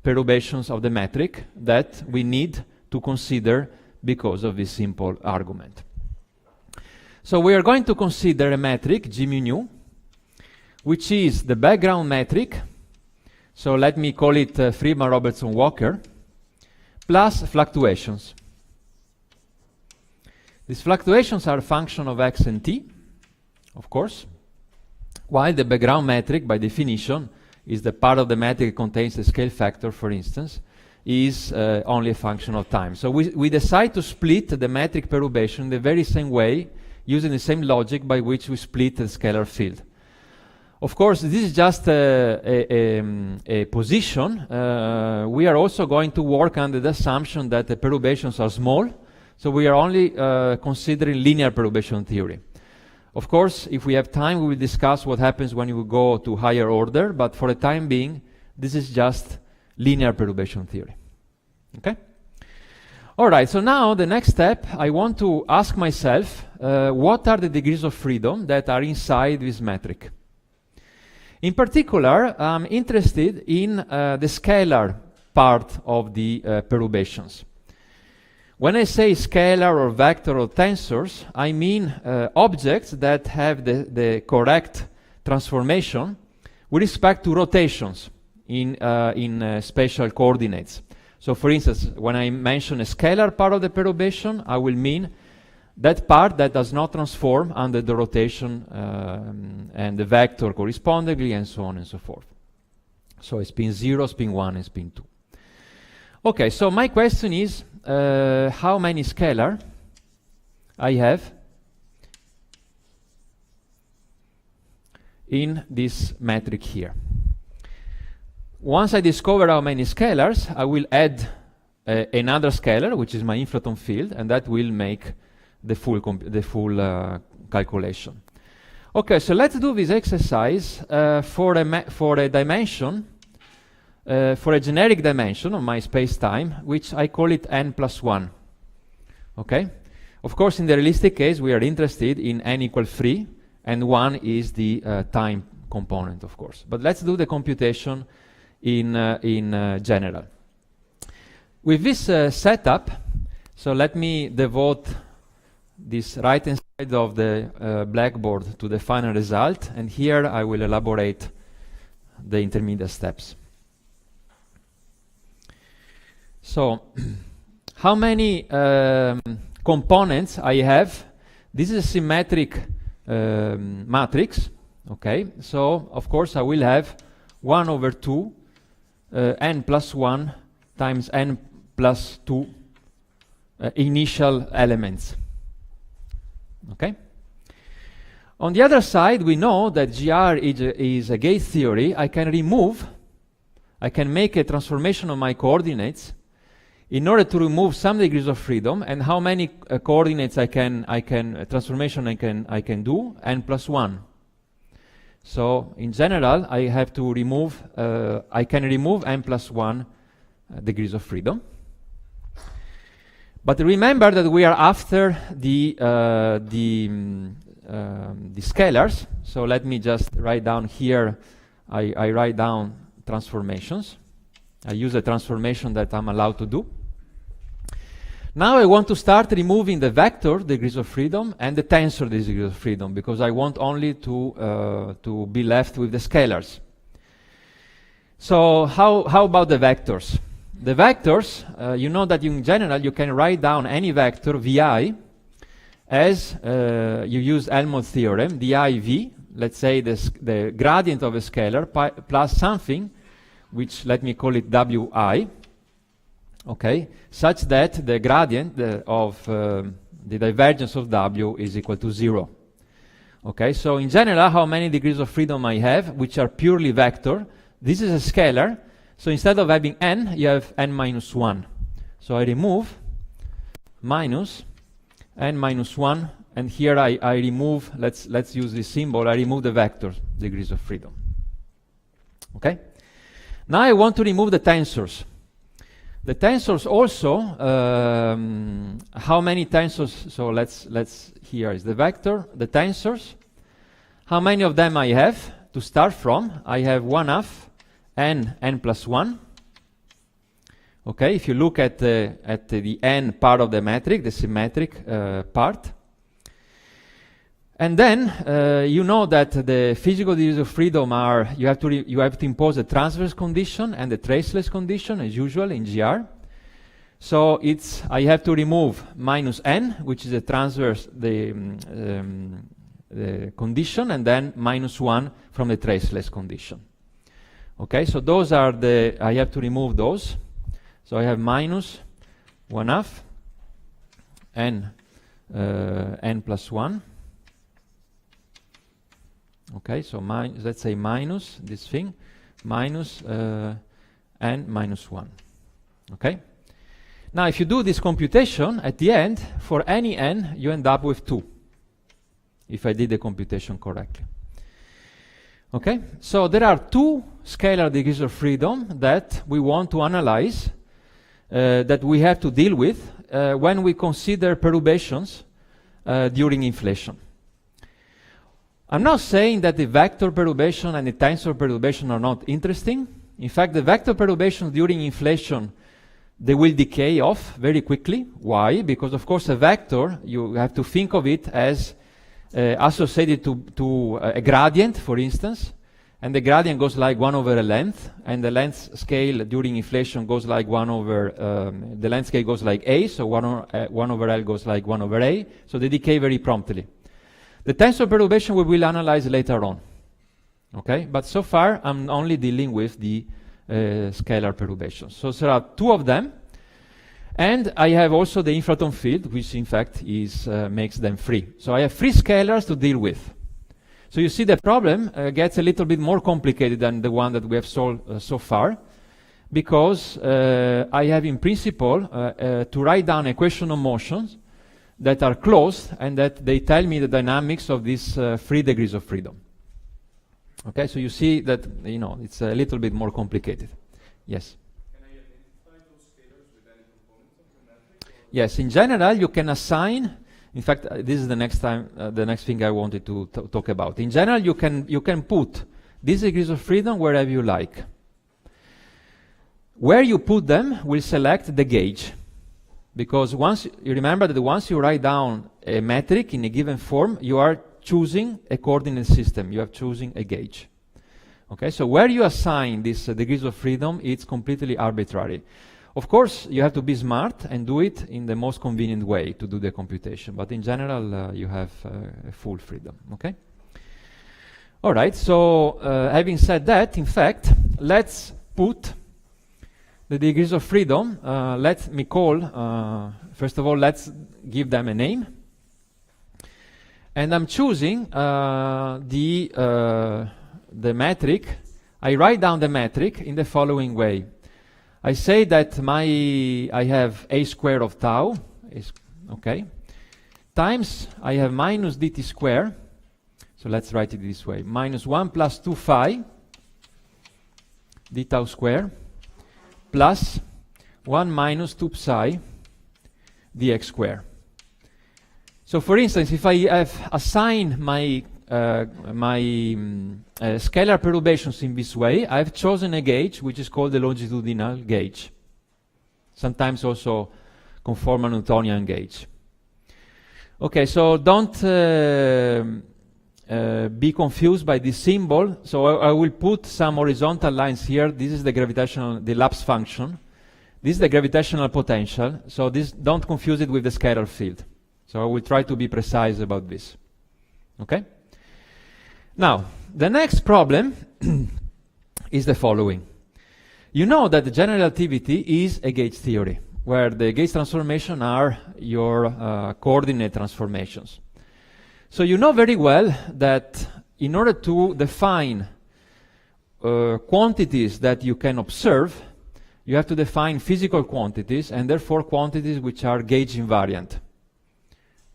perturbations of the metric that we need to consider because of this simple argument. So we are going to consider a metric, G mu nu, which is the background metric. So let me call it Friedman-Robertson-Walker, plus fluctuations. These fluctuations are a function of x and t, of course, while the background metric, by definition, is the part of the metric that contains the scale factor, for instance, is only a function of time. So we decide to split the metric perturbation in the very same way, using the same logic by which we split the scalar field. Of course, this is just a position. We are also going to work under the assumption that the perturbations are small, so we are only considering linear perturbation theory. Of course, if we have time, we will discuss what happens when you go to higher order, but for the time being, this is just linear perturbation theory. Okay? All right, so now the next step, I want to ask myself, what are the degrees of freedom that are inside this metric? In particular, I'm interested in the scalar part of the perturbations. When I say scalar or vector or tensors, I mean objects that have the correct transformation with respect to rotations in spatial coordinates. So for instance, when I mention a scalar part of the perturbation, I will mean that part that does not transform under the rotation and the vector correspondingly, and so on and so forth. So spin 0, spin 1, and spin 2. Okay, so my question is, how many scalar I have in this metric here. Once I discover how many scalars, I will add another scalar, which is my infraton field, and that will make the full calculation. Okay, so let's do this exercise for a dimension, for a generic dimension of my space-time, which I call it n plus 1. Okay? Of course, in the realistic case, we are interested in n equal 3, and 1 is the time component, of course. But let's do the computation in general. With this setup, so let me devote this right-hand side of the blackboard to the final result, and here I will elaborate the intermediate steps. So, how many components I have? This is a symmetric matrix, okay? So, of course, I will have 1 over 2 n plus 1 times n plus 2 initial elements. Okay? On the other side, we know that GR is a gauge theory. I can make a transformation of my coordinates in order to remove some degrees of freedom, and how many coordinates transformation I can do, n plus 1. So in general, I have to remove, I can remove n plus 1 degrees of freedom. But remember that we are after the scalars. So let me just write down here, I write down transformations. I use a transformation that I'm allowed to do. Now I want to start removing the vector degrees of freedom and the tensor degrees of freedom, because I want only to be left with the scalars. So how about the vectors? The vectors, you know that in general you can write down any vector vi as you use Helmholtz theorem, div, let's say the gradient of a scalar plus something, which let me call it wi, okay, such that the gradient of the divergence of w is equal to 0. Okay, so in general, how many degrees of freedom I have, which are purely vector? This is a scalar, so instead of having n, you have n minus 1. So I remove minus n minus 1, and here I remove, let's use this symbol, I remove the vector degrees of freedom. Okay? Now I want to remove the tensors. The tensors also, how many tensors, so let's here is the vector, the tensors. How many of them I have to start from? I have 1/2 n plus 1. Okay, if you look at the n part of the metric, the symmetric part. And then you know that the physical degrees of freedom are, you have to impose a transverse condition and a traceless condition as usual in GR. So I have to remove minus n, which is a transverse the condition, and then minus 1 from the traceless condition. Okay, so those are I have to remove those. So I have minus 1/2 n plus 1. Okay, so let's say minus this thing, minus n minus 1. Okay? Now, if you do this computation, at the end, for any n, you end up with 2, if I did the computation correctly. Okay? So there are 2 scalar degrees of freedom that we want to analyze, that we have to deal with when we consider perturbations during inflation. I'm not saying that the vector perturbation and the tensor perturbation are not interesting. In fact, the vector perturbations during inflation, they will decay off very quickly. Why? Because, of course, a vector, you have to think of it as associated to a gradient, for instance, and the gradient goes like 1 over a length, and the length scale during inflation goes like 1 over, the length scale goes like a, so 1 over L goes like 1 over a, so they decay very promptly. The tensor perturbation we will analyze later on. Okay, but so far I'm only dealing with the scalar perturbations. So there are 2 of them, and I have also the infraton field, which in fact makes them free. So I have 3 scalars to deal with. So you see the problem gets a little bit more complicated than the one that we have solved so far, because I have in principle to write down equation of motions that are closed and that they tell me the dynamics of these 3 degrees of freedom. Okay, so you see that, you know, it's a little bit more complicated. Yes? Can I identify those scalars with any components of the metric? Yes, in general you can assign, in fact this is the next thing I wanted to talk about. In general you can put these degrees of freedom wherever you like. Where you put them will select the gauge. Because once you remember that once you write down a metric in a given form, you are choosing a coordinate system. You are choosing a gauge. Okay, so where you assign these degrees of freedom, it's completely arbitrary. Of course, you have to be smart and do it in the most convenient way to do the computation. But in general, you have full freedom. Okay. All right. So having said that, in fact, let's put the degrees of freedom, let me call, first of all, let's give them a name. And I'm choosing the metric. I write down the metric in the following way. I say that I have a square of tau, okay, times I have minus dt square, so let's write it this way, minus 1 plus 2 phi d tau square plus 1 minus 2 psi dx square. So for instance, if I have assigned my scalar perturbations in this way, I've chosen a gauge which is called the longitudinal gauge, sometimes also conformal Newtonian gauge. Okay, so don't be confused by this symbol. So I will put some horizontal lines here. This is the lapse function. This is the gravitational potential. So this, don't confuse it with the scalar field. So I will try to be precise about this. Okay? Now, the next problem is the following. You know that the general relativity is a gauge theory, where the gauge transformations are your coordinate transformations. So you know very well that in order to define quantities that you can observe, you have to define physical quantities, and therefore quantities which are gauge invariant.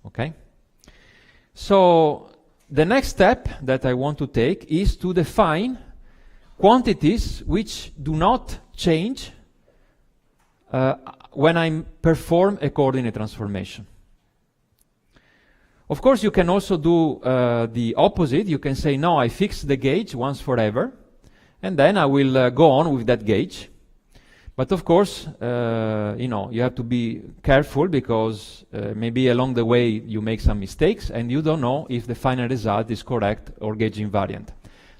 Okay? So the next step that I want to take is to define quantities which do not change when I perform a coordinate transformation. Of course, you can also do the opposite. You can say, no, I fix the gauge once forever, and then I will go on with that gauge. But of course, you have to be careful, because maybe along the way you make some mistakes and you don't know if the final result is correct or gauge invariant.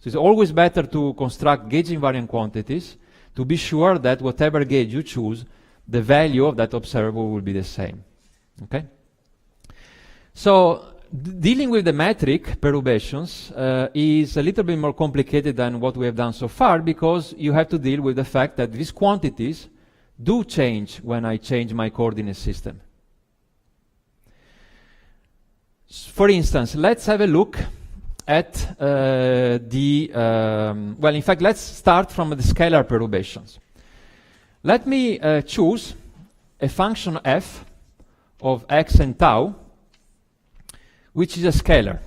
So it's always better to construct gauge invariant quantities to be sure that whatever gauge you choose, the value of that observable will be the same. Okay? So dealing with the metric perturbations is a little bit more complicated than what we have done so far, because you have to deal with the fact that these quantities do change when I change my coordinate system. For instance, let's have a look at in fact, let's start from the scalar perturbations. Let me choose a function f of x and tau, which is a scalar.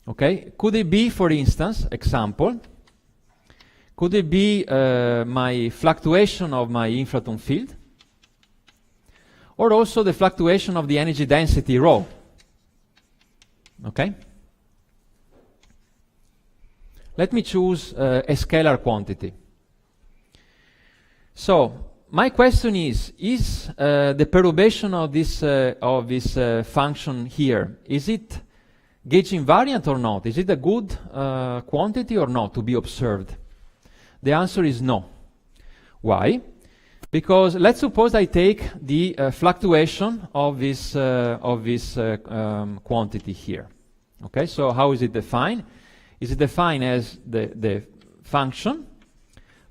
Okay? Could it be, for instance, example, could it be my fluctuation of my inflaton field, or also the fluctuation of the energy density rho? Okay? Let me choose a scalar quantity. So my question is the perturbation of this function here, is it gauge invariant or not? Is it a good quantity or not to be observed? The answer is no. Why? Because let's suppose I take the fluctuation of this quantity here. Okay, so how is it defined? Is it defined as the function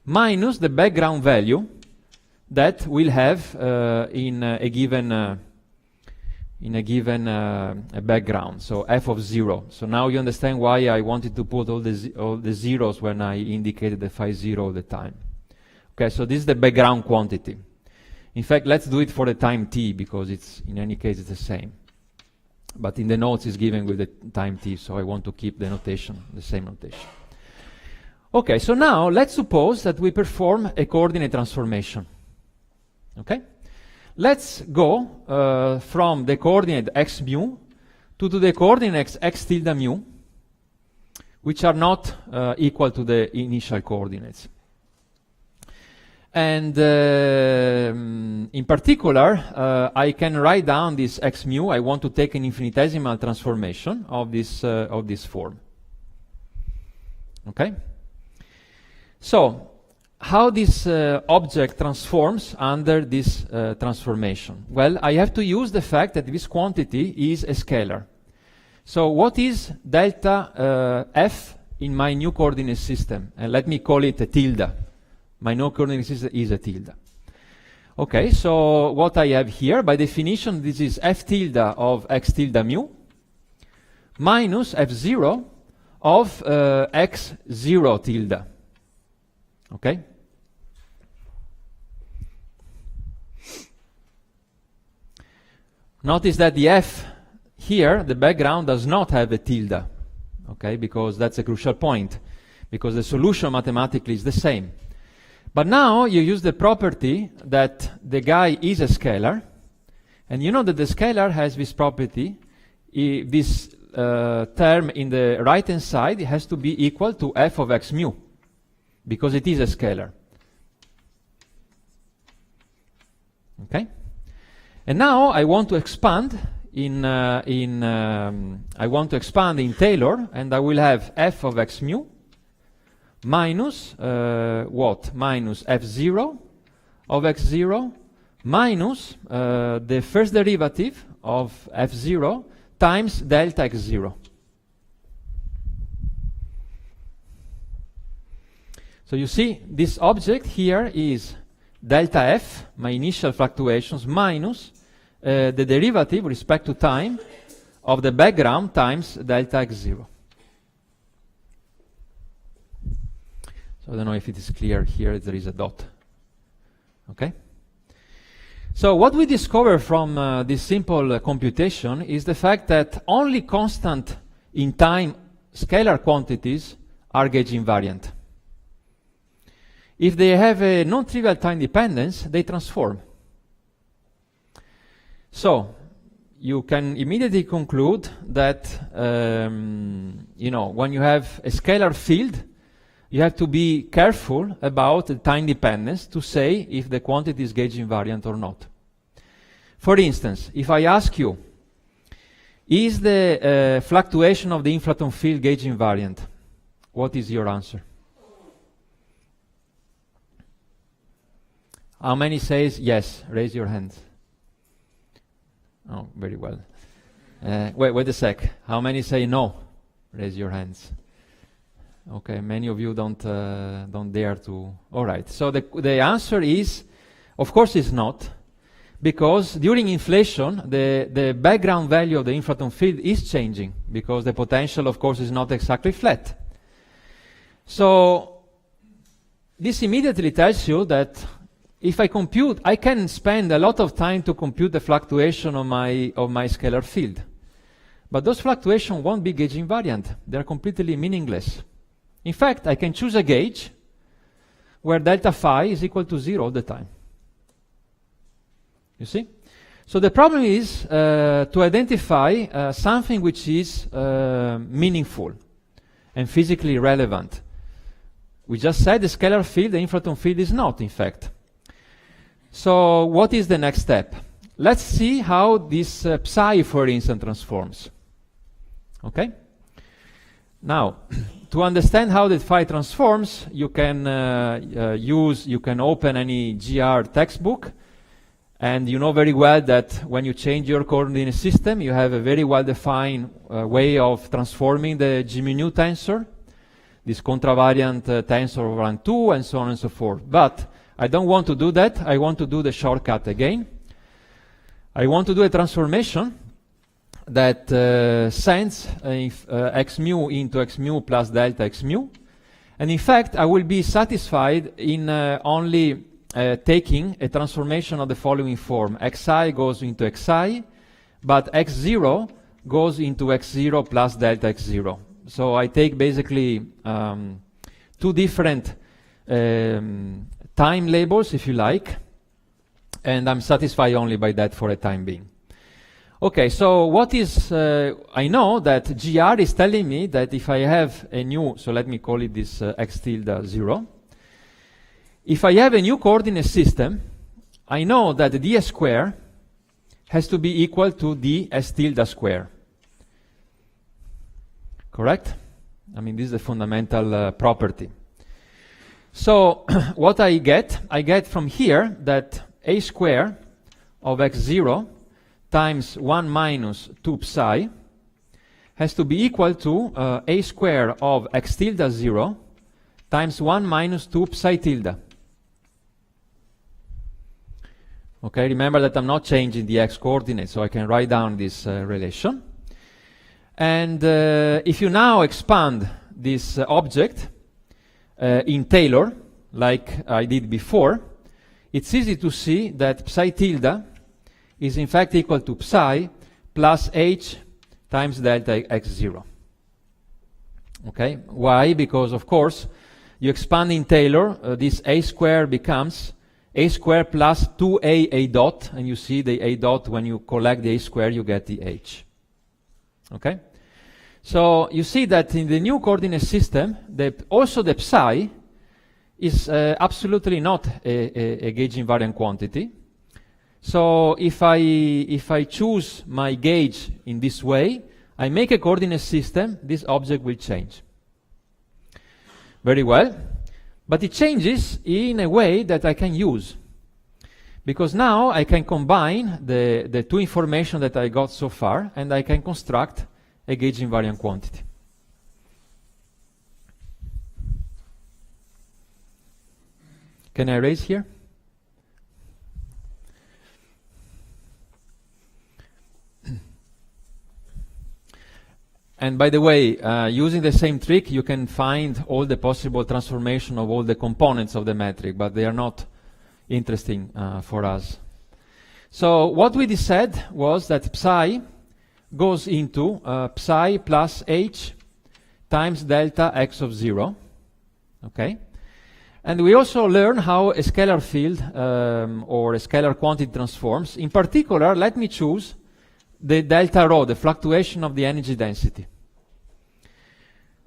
minus the background value that we'll have in a given background, so f of 0. So now you understand why I wanted to put all the zeros when I indicated the phi 0 all the time. Okay, so this is the background quantity. In fact, let's do it for the time t, because it's, in any case, it's the same. But in the notes it's given with the time t, so I want to keep the notation, the same notation. Okay, so now let's suppose that we perform a coordinate transformation. Okay? Let's go from the coordinate x mu to the coordinates x tilde mu, which are not equal to the initial coordinates. And in particular, I can write down this x mu. I want to take an infinitesimal transformation of this form. Okay? So, how this object transforms under this transformation? Well, I have to use the fact that this quantity is a scalar. So what is delta f in my new coordinate system? And let me call it a tilde. My new coordinate system is a tilde. Okay, so what I have here, by definition, this is f tilde of x tilde mu minus f0 of x0 tilde. Okay? Notice that the f here, the background, does not have a tilde, okay, because that's a crucial point, because the solution mathematically is the same. But now you use the property that the guy is a scalar, and you know that the scalar has this property, this term in the right-hand side, it has to be equal to f of x mu, because it is a scalar. Okay? And now I want to expand in Taylor, and I will have f of x mu minus what? Minus f0 of x0 minus the first derivative of f0 times delta x0. So you see, this object here is delta f, my initial fluctuations, minus the derivative with respect to time of the background times delta x0. So I don't know if it is clear here, there is a dot. Okay? So what we discover from this simple computation is the fact that only constant in time scalar quantities are gauge invariant. If they have a non-trivial time dependence, they transform. So you can immediately conclude that you know, when you have a scalar field, you have to be careful about the time dependence to say if the quantity is gauge invariant or not. For instance, if I ask you, is the fluctuation of the inflaton field gauge invariant? What is your answer? How many says yes? Raise your hands. Oh, very well. Wait a sec. How many say no? Raise your hands. Okay, many of you don't dare to. All right. So the answer is, of course, it's not, because during inflation, the background value of the inflaton field is changing, because the potential, of course, is not exactly flat. So this immediately tells you that if I compute, I can spend a lot of time to compute the fluctuation of my scalar field. But those fluctuations won't be gauge invariant. They're completely meaningless. In fact, I can choose a gauge where delta phi is equal to 0 all the time. You see? So the problem is to identify something which is meaningful and physically relevant. We just said the scalar field, the inflaton field is not, in fact. So what is the next step? Let's see how this psi, for instance, transforms. Okay? Now, to understand how the phi transforms, you can open any GR textbook, and you know very well that when you change your coordinate system, you have a very well-defined way of transforming the G mu nu tensor, this contravariant tensor over rank 2, and so on and so forth. But I don't want to do that. I want to do the shortcut again. I want to do a transformation that sends x mu into x mu plus delta x mu. And in fact, I will be satisfied in only taking a transformation of the following form. Xi goes into xi, but x0 goes into x0 plus delta x0. So I take basically two different time labels, if you like, and I'm satisfied only by that for a time being. Okay, so what is, I know that GR is telling me that if I have a new, so let me call it this x tilde 0. If I have a new coordinate system, I know that the ds square has to be equal to the s tilde square. Correct? I mean, this is a fundamental property. So what I get from here that a square of x0 times 1 minus 2 psi has to be equal to a square of x tilde 0 times 1 minus 2 psi tilde. Okay, remember that I'm not changing the x coordinate, so I can write down this relation. And if you now expand this object in Taylor, like I did before, it's easy to see that psi tilde is in fact equal to psi plus h times delta x0. Okay, why? Because of course you expand in Taylor, this a square becomes a square plus 2a a dot, and you see the a dot, when you collect the a square you get the h. Okay, so you see that in the new coordinate system also the psi is absolutely not a gauge invariant quantity. So if I choose my gauge in this way, I make a coordinate system, this object will change. Very well, but it changes in a way that I can use, because now I can combine the two information that I got so far, and I can construct a gauge invariant quantity. Can I erase here? And by the way, using the same trick, you can find all the possible transformation of all the components of the metric, but they are not interesting for us. So what we decided was that psi goes into psi plus h times delta x of 0. Okay? And we also learn how a scalar field or a scalar quantity transforms. In particular, let me choose the delta rho, the fluctuation of the energy density,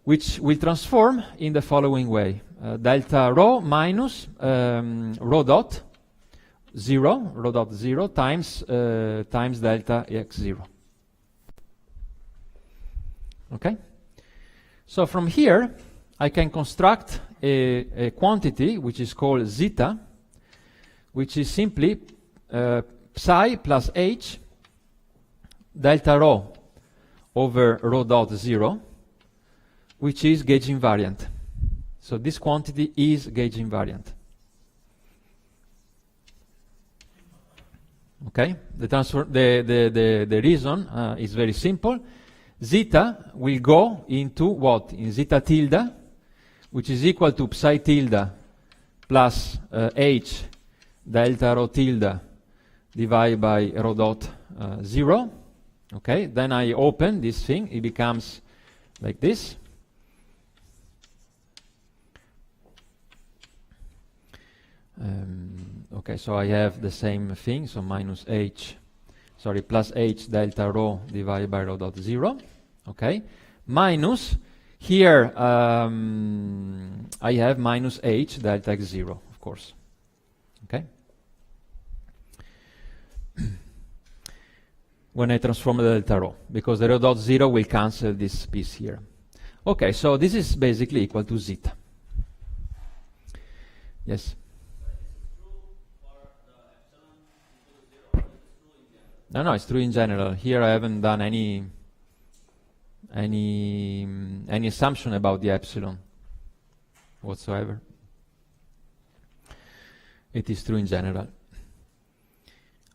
which will transform in the following way. Delta rho minus rho dot 0 times delta x0. Okay? So from here, I can construct a quantity which is called zeta, which is simply psi plus h delta rho over rho dot 0, which is gauge invariant. So this quantity is gauge invariant. Okay? The reason is very simple. Zeta will go into what? In zeta tilde, which is equal to psi tilde plus h delta rho tilde divided by rho dot 0. Okay, then I open this thing, it becomes like this. Okay, so I have the same thing, so minus h, plus h delta rho divided by rho dot 0. Okay, minus, here I have minus h delta x0, of course. Okay. When I transform the delta rho, because the rho dot 0 will cancel this piece here. Okay, so this is basically equal to zeta. Yes? No, it's true in general. Here I haven't done any assumption about the epsilon whatsoever. It is true in general.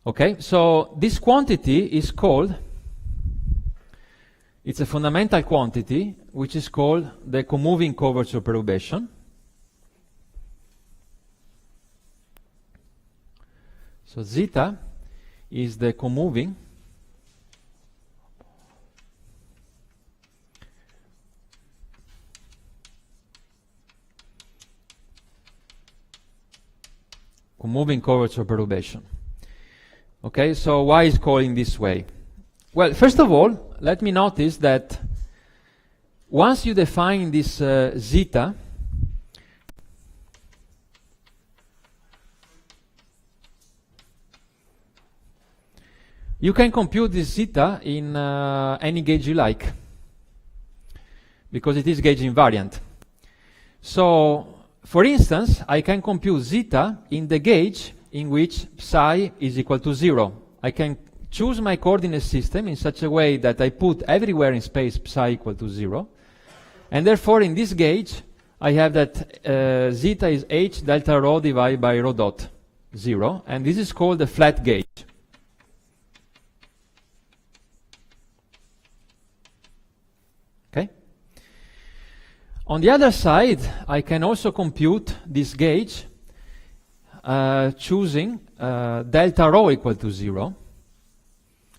Okay, so this quantity is called, it's a fundamental quantity which is called the comoving curvature perturbation. So zeta is the comoving curvature perturbation. Okay, so why is calling this way? Well, first of all, let me notice that once you define this zeta, you can compute this zeta in any gauge you like, because it is gauge invariant. So, for instance, I can compute zeta in the gauge in which psi is equal to 0. I can choose my coordinate system in such a way that I put everywhere in space psi equal to 0. And therefore, in this gauge, I have that zeta is h delta rho divided by rho dot 0. And this is called the flat gauge. Okay? On the other side, I can also compute this gauge choosing delta rho equal to 0.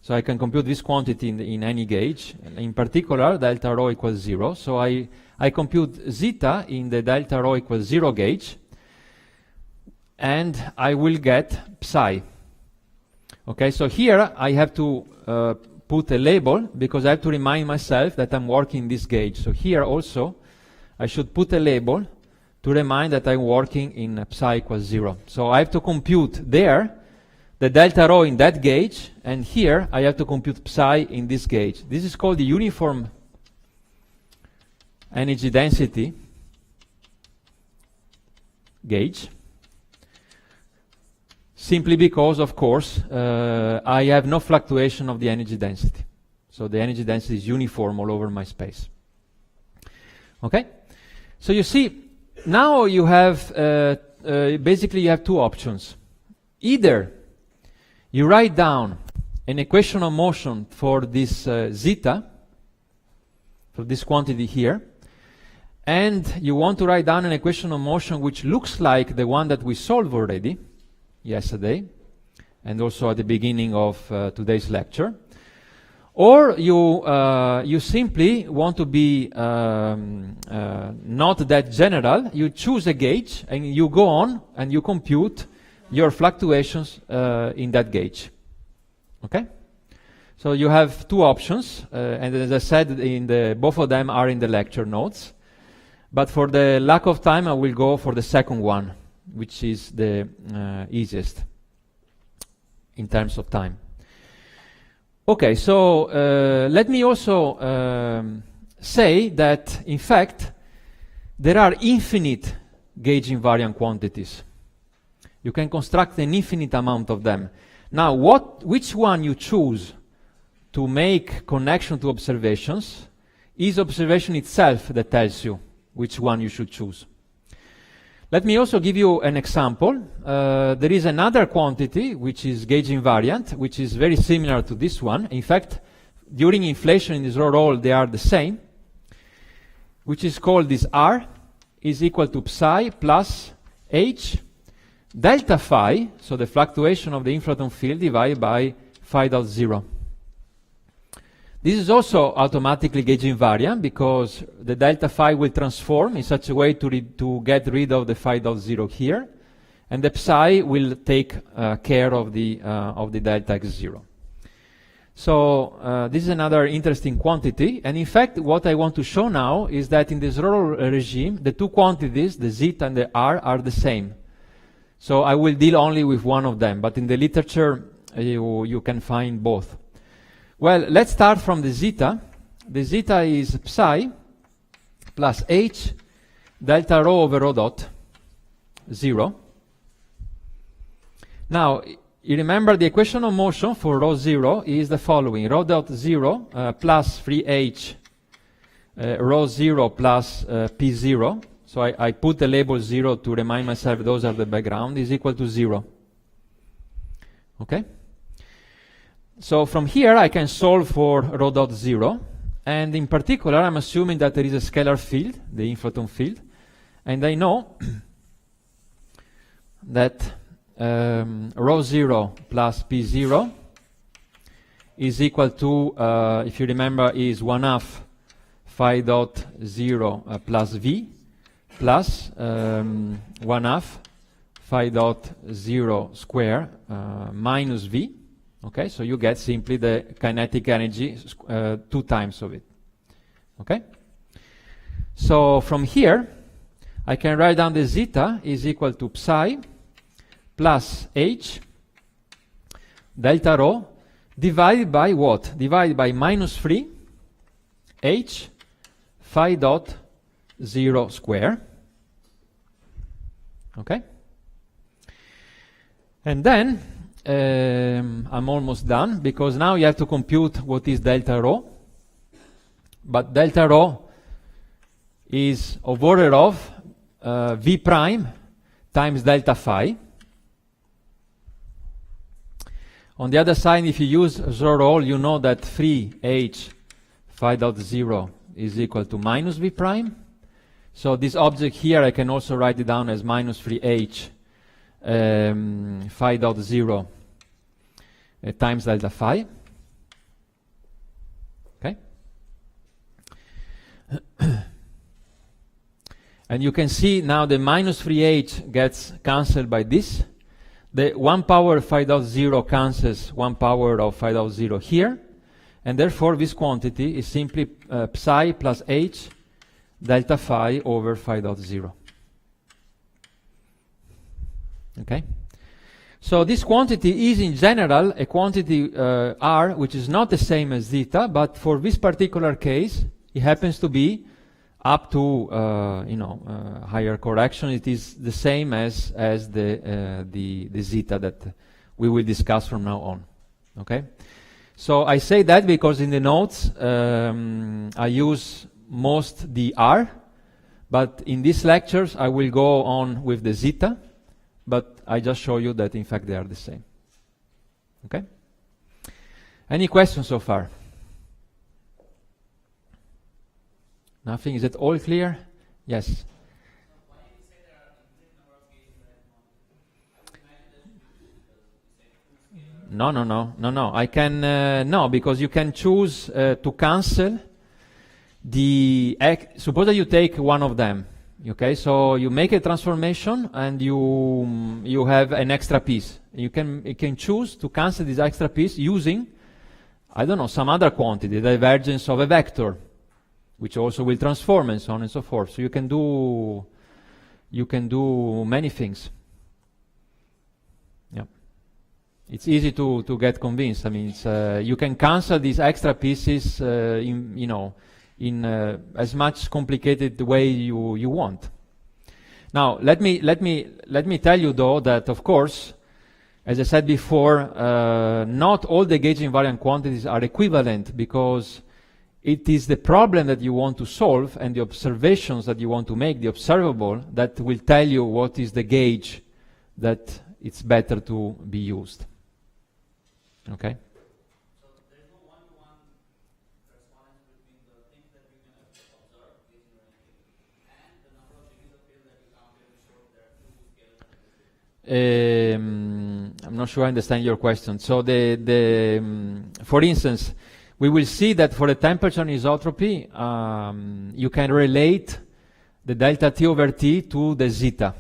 So I can compute this quantity in any gauge, in particular delta rho equals 0. So I compute zeta in the delta rho equals 0 gauge, and I will get psi. Okay, so here I have to put a label because I have to remind myself that I'm working this gauge. So here also I should put a label to remind that I'm working in psi equals 0. So I have to compute there the delta rho in that gauge, and here I have to compute psi in this gauge. This is called the uniform energy density gauge, simply because, of course, I have no fluctuation of the energy density. So the energy density is uniform all over my space. Okay? So you see, now you have, basically you have two options. Either you write down an equation of motion for this zeta, for this quantity here, and you want to write down an equation of motion which looks like the one that we solved already yesterday, and also at the beginning of today's lecture. Or you simply want to be not that general. You choose a gauge and you go on and you compute your fluctuations in that gauge. Okay? So you have two options, and as I said, both of them are in the lecture notes. But for the lack of time, I will go for the second one, which is the easiest in terms of time. Okay, so let me also say that, in fact, there are infinite gauge invariant quantities. You can construct an infinite amount of them. Now, which one you choose to make connection to observations is observation itself that tells you which one you should choose. Let me also give you an example. There is another quantity which is gauge invariant, which is very similar to this one. In fact, during inflation in this roll they are the same, which is called this R is equal to psi plus h delta phi, so the fluctuation of the inflaton field divided by phi dot 0. This is also automatically gauge invariant because the delta phi will transform in such a way to get rid of the phi dot 0 here, and the psi will take care of the delta x 0. So this is another interesting quantity, and in fact what I want to show now is that in this roll regime the two quantities, the zeta and the r, are the same. So I will deal only with one of them, but in the literature you can find both. Well, let's start from the zeta. The zeta is psi plus h delta rho over rho dot 0. Now, you remember the equation of motion for rho 0 is the following. Rho dot 0 plus 3h rho 0 plus p0. So I put the label 0 to remind myself those are the background, is equal to 0. Okay? So from here I can solve for rho dot 0, and in particular I'm assuming that there is a scalar field, the inflaton field, and I know that rho 0 plus p0 is equal to, if you remember, is 1/2 phi dot 0 plus v plus 1/2 phi dot 0 square minus v. Okay, so you get simply the kinetic energy 2 times of it. Okay? So from here, I can write down the zeta is equal to psi plus h delta rho divided by what? Divided by minus 3 h phi dot 0 square. Okay? And then I'm almost done, because now you have to compute what is delta rho. But delta rho is of order of v prime times delta phi. On the other side, if you use rho roll, you know that 3h phi dot 0 is equal to minus v prime. So this object here, I can also write it down as minus 3h phi dot 0 times delta phi. And you can see now the minus 3h gets cancelled by this. The 1 power phi dot 0 cancels 1 power of phi dot 0 here. And therefore this quantity is simply psi plus h delta phi over phi dot 0. Okay? So this quantity is in general a quantity r which is not the same as zeta, but for this particular case it happens to be up to higher correction. It is the same as the zeta that we will discuss from now on. Okay, so I say that because in the notes I use most the r, but in these lectures I will go on with the zeta, but I just show you that in fact they are the same. Okay, any questions so far? Nothing? Is it all clear? Yes. No. I can no, because you can choose to cancel the. Suppose that you take one of them. Okay, so you make a transformation and you have an extra piece. You can choose to cancel this extra piece using, I don't know, some other quantity, the divergence of a vector, which also will transform and so on and so forth. So you can do many things. Yeah, it's easy to get convinced. I mean, you can cancel these extra pieces in as much complicated way you want. Now let me tell you though that of course, as I said before, not all the gauge invariant quantities are equivalent, because it is the problem that you want to solve and the observations that you want to make, the observable, that will tell you what is the gauge that it's better to be used. Okay? So there's no one-to-one correspondence between the things that you can observe and the number of degrees of freedom that you counted to show there are two scalars. I'm not sure I understand your question. So for instance, we will see that for the temperature anisotropy, you can relate the delta T over T to the zeta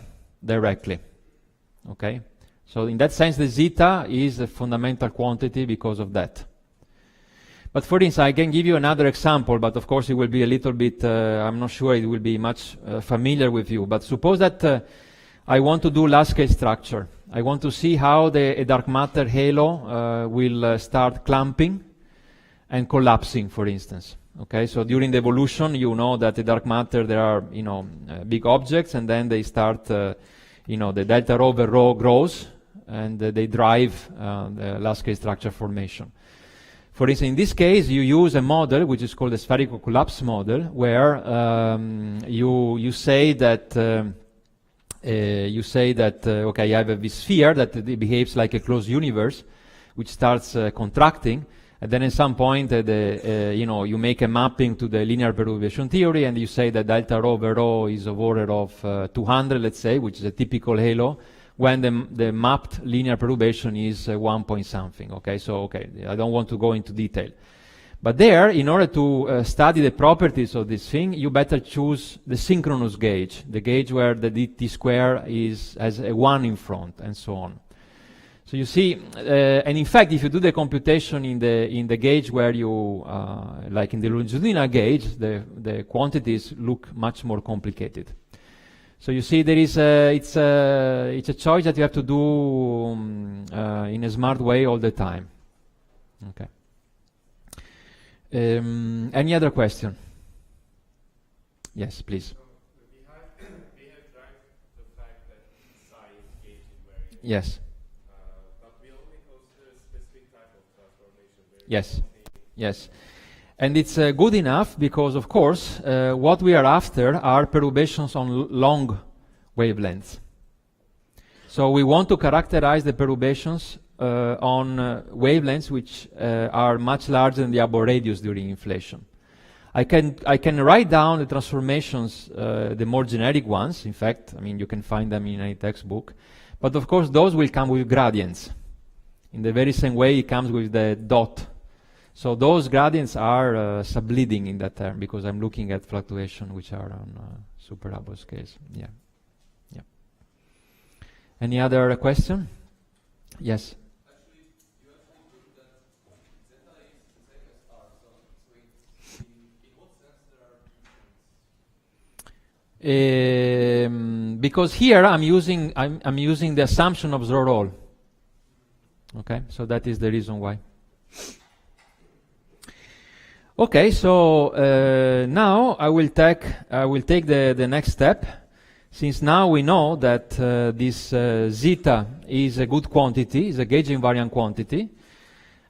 directly. Okay? So in that sense, the zeta is a fundamental quantity because of that. But for instance, I can give you another example, but of course it will be a little bit, I'm not sure it will be much familiar with you. But suppose that I want to do last scale structure. I want to see how a dark matter halo will start clumping and collapsing, for instance. Okay, so during the evolution, you know that the dark matter, there are big objects, and then they start, the delta rho over rho grows, and they drive the last scale structure formation. For instance, in this case, you use a model which is called the spherical collapse model, where you say that okay, you have this sphere that it behaves like a closed universe, which starts contracting. And then at some point, you make a mapping to the linear perturbation theory, and you say that delta rho over rho is of order of 200, let's say, which is a typical halo, when the mapped linear perturbation is 1 point something. Okay, so okay, I don't want to go into detail. But there, in order to study the properties of this thing, you better choose the synchronous gauge, the gauge where the dt square has a 1 in front, and so on. So you see, and in fact, if you do the computation in the gauge where you, like in the longitudinal gauge, the quantities look much more complicated. So you see, there is it's a choice that you have to do in a smart way all the time. Okay. Any other question? Yes, please. So we have tried the fact that psi is gauge invariant. Yes. But we only consider a specific type of transformation. Yes. Yes. And it's good enough because, of course, what we are after are perturbations on long wavelengths. So we want to characterize the perturbations on wavelengths which are much larger than the Hubble radius during inflation. I can write down the transformations, the more generic ones. In fact, I mean, you can find them in any textbook. But of course, those will come with gradients. In the very same way, it comes with the dot. So those gradients are subleading in that term because I'm looking at fluctuation which are on superable scales. Yeah. Yeah. Any other question? Yes. Actually, you actually proved that zeta is the same as r. So in what sense there are difference? Because here I'm using the assumption of zero roll. Okay, so that is the reason why. Okay, so now I will take the next step. Since now we know that this zeta is a good quantity, is a gauge invariant quantity,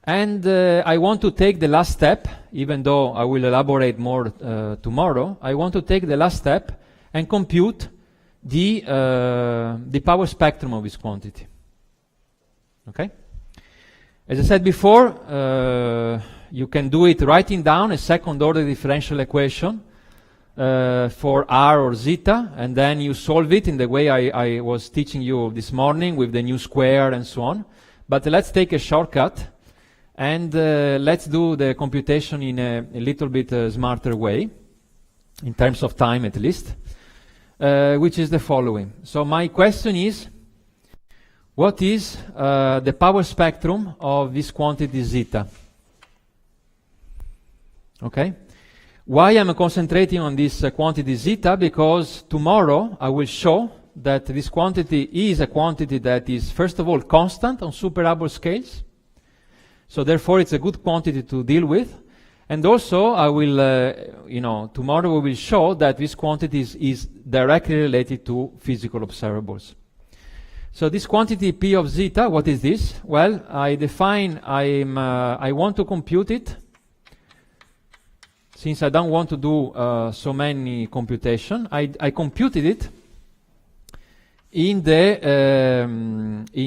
and I want to take the last step, even though I will elaborate more tomorrow. I want to take the last step and compute the power spectrum of this quantity. Okay? As I said before, you can do it writing down a second order differential equation for r or zeta, and then you solve it in the way I was teaching you this morning with the new square and so on. But let's take a shortcut and let's do the computation in a little bit smarter way, in terms of time at least, which is the following. So my question is, what is the power spectrum of this quantity zeta? Okay? Why I'm concentrating on this quantity zeta? Because tomorrow I will show that this quantity is a quantity that is, first of all, constant on superable scales. So therefore it's a good quantity to deal with. And also I will, tomorrow we will show that this quantity is directly related to physical observables. So this quantity P of zeta, what is this? Well, I want to compute it. Since I don't want to do so many computation, I computed it in the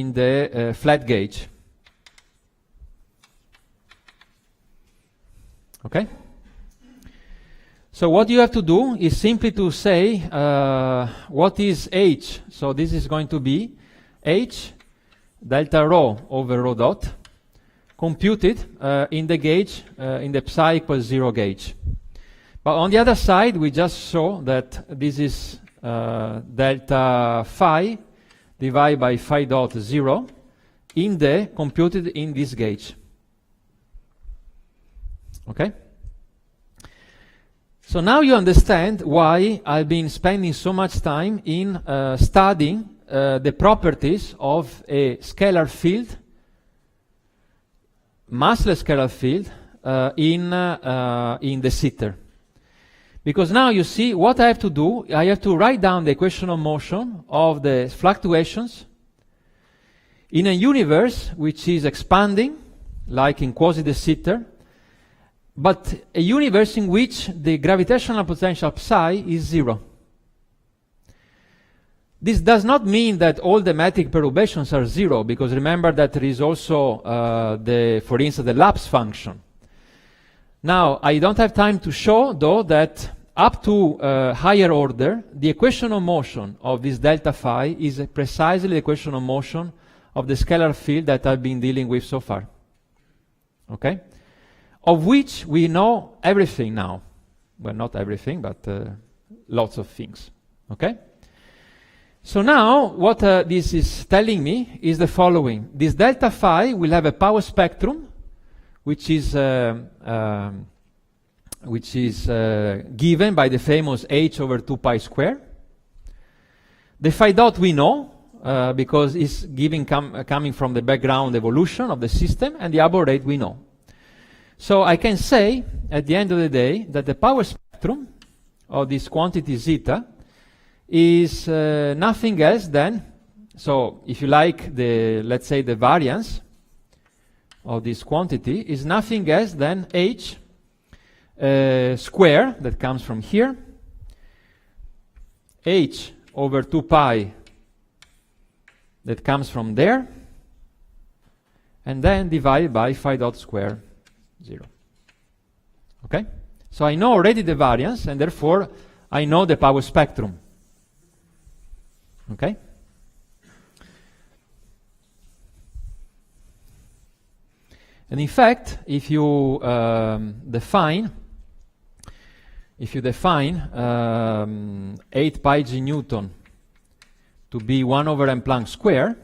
flat gauge. Okay? So what you have to do is simply to say what is H. So this is going to be H delta rho over rho dot, computed in the gauge, in the psi equals 0 gauge. But on the other side, we just saw that this is delta phi divided by phi dot 0 computed in this gauge. Okay? So now you understand why I've been spending so much time in studying the properties of a scalar field, massless scalar field, in the sitter. Because now you see what I have to do. I have to write down the equation of motion of the fluctuations in a universe which is expanding, like in quasi de Sitter, but a universe in which the gravitational potential psi is 0. This does not mean that all the metric perturbations are 0, because remember that there is also, for instance, the lapse function. Now, I don't have time to show, though, that up to higher order, the equation of motion of this delta phi is precisely the equation of motion of the scalar field that I've been dealing with so far. Okay? Of which we know everything now. Well, not everything, but lots of things. Okay? So now, what this is telling me is the following. This delta phi will have a power spectrum, which is given by the famous h over 2 pi square. The phi dot we know, because it's coming from the background evolution of the system, and the Abel rate we know. So I can say, at the end of the day, that the power spectrum of this quantity zeta is nothing else than, so if you like, let's say the variance of this quantity is nothing else than h square that comes from here, h over 2 pi that comes from there, and then divided by phi dot square 0. Okay? So I know already the variance, and therefore I know the power spectrum. Okay? And in fact, if you define 8 pi g Newton to be 1 over m Planck square,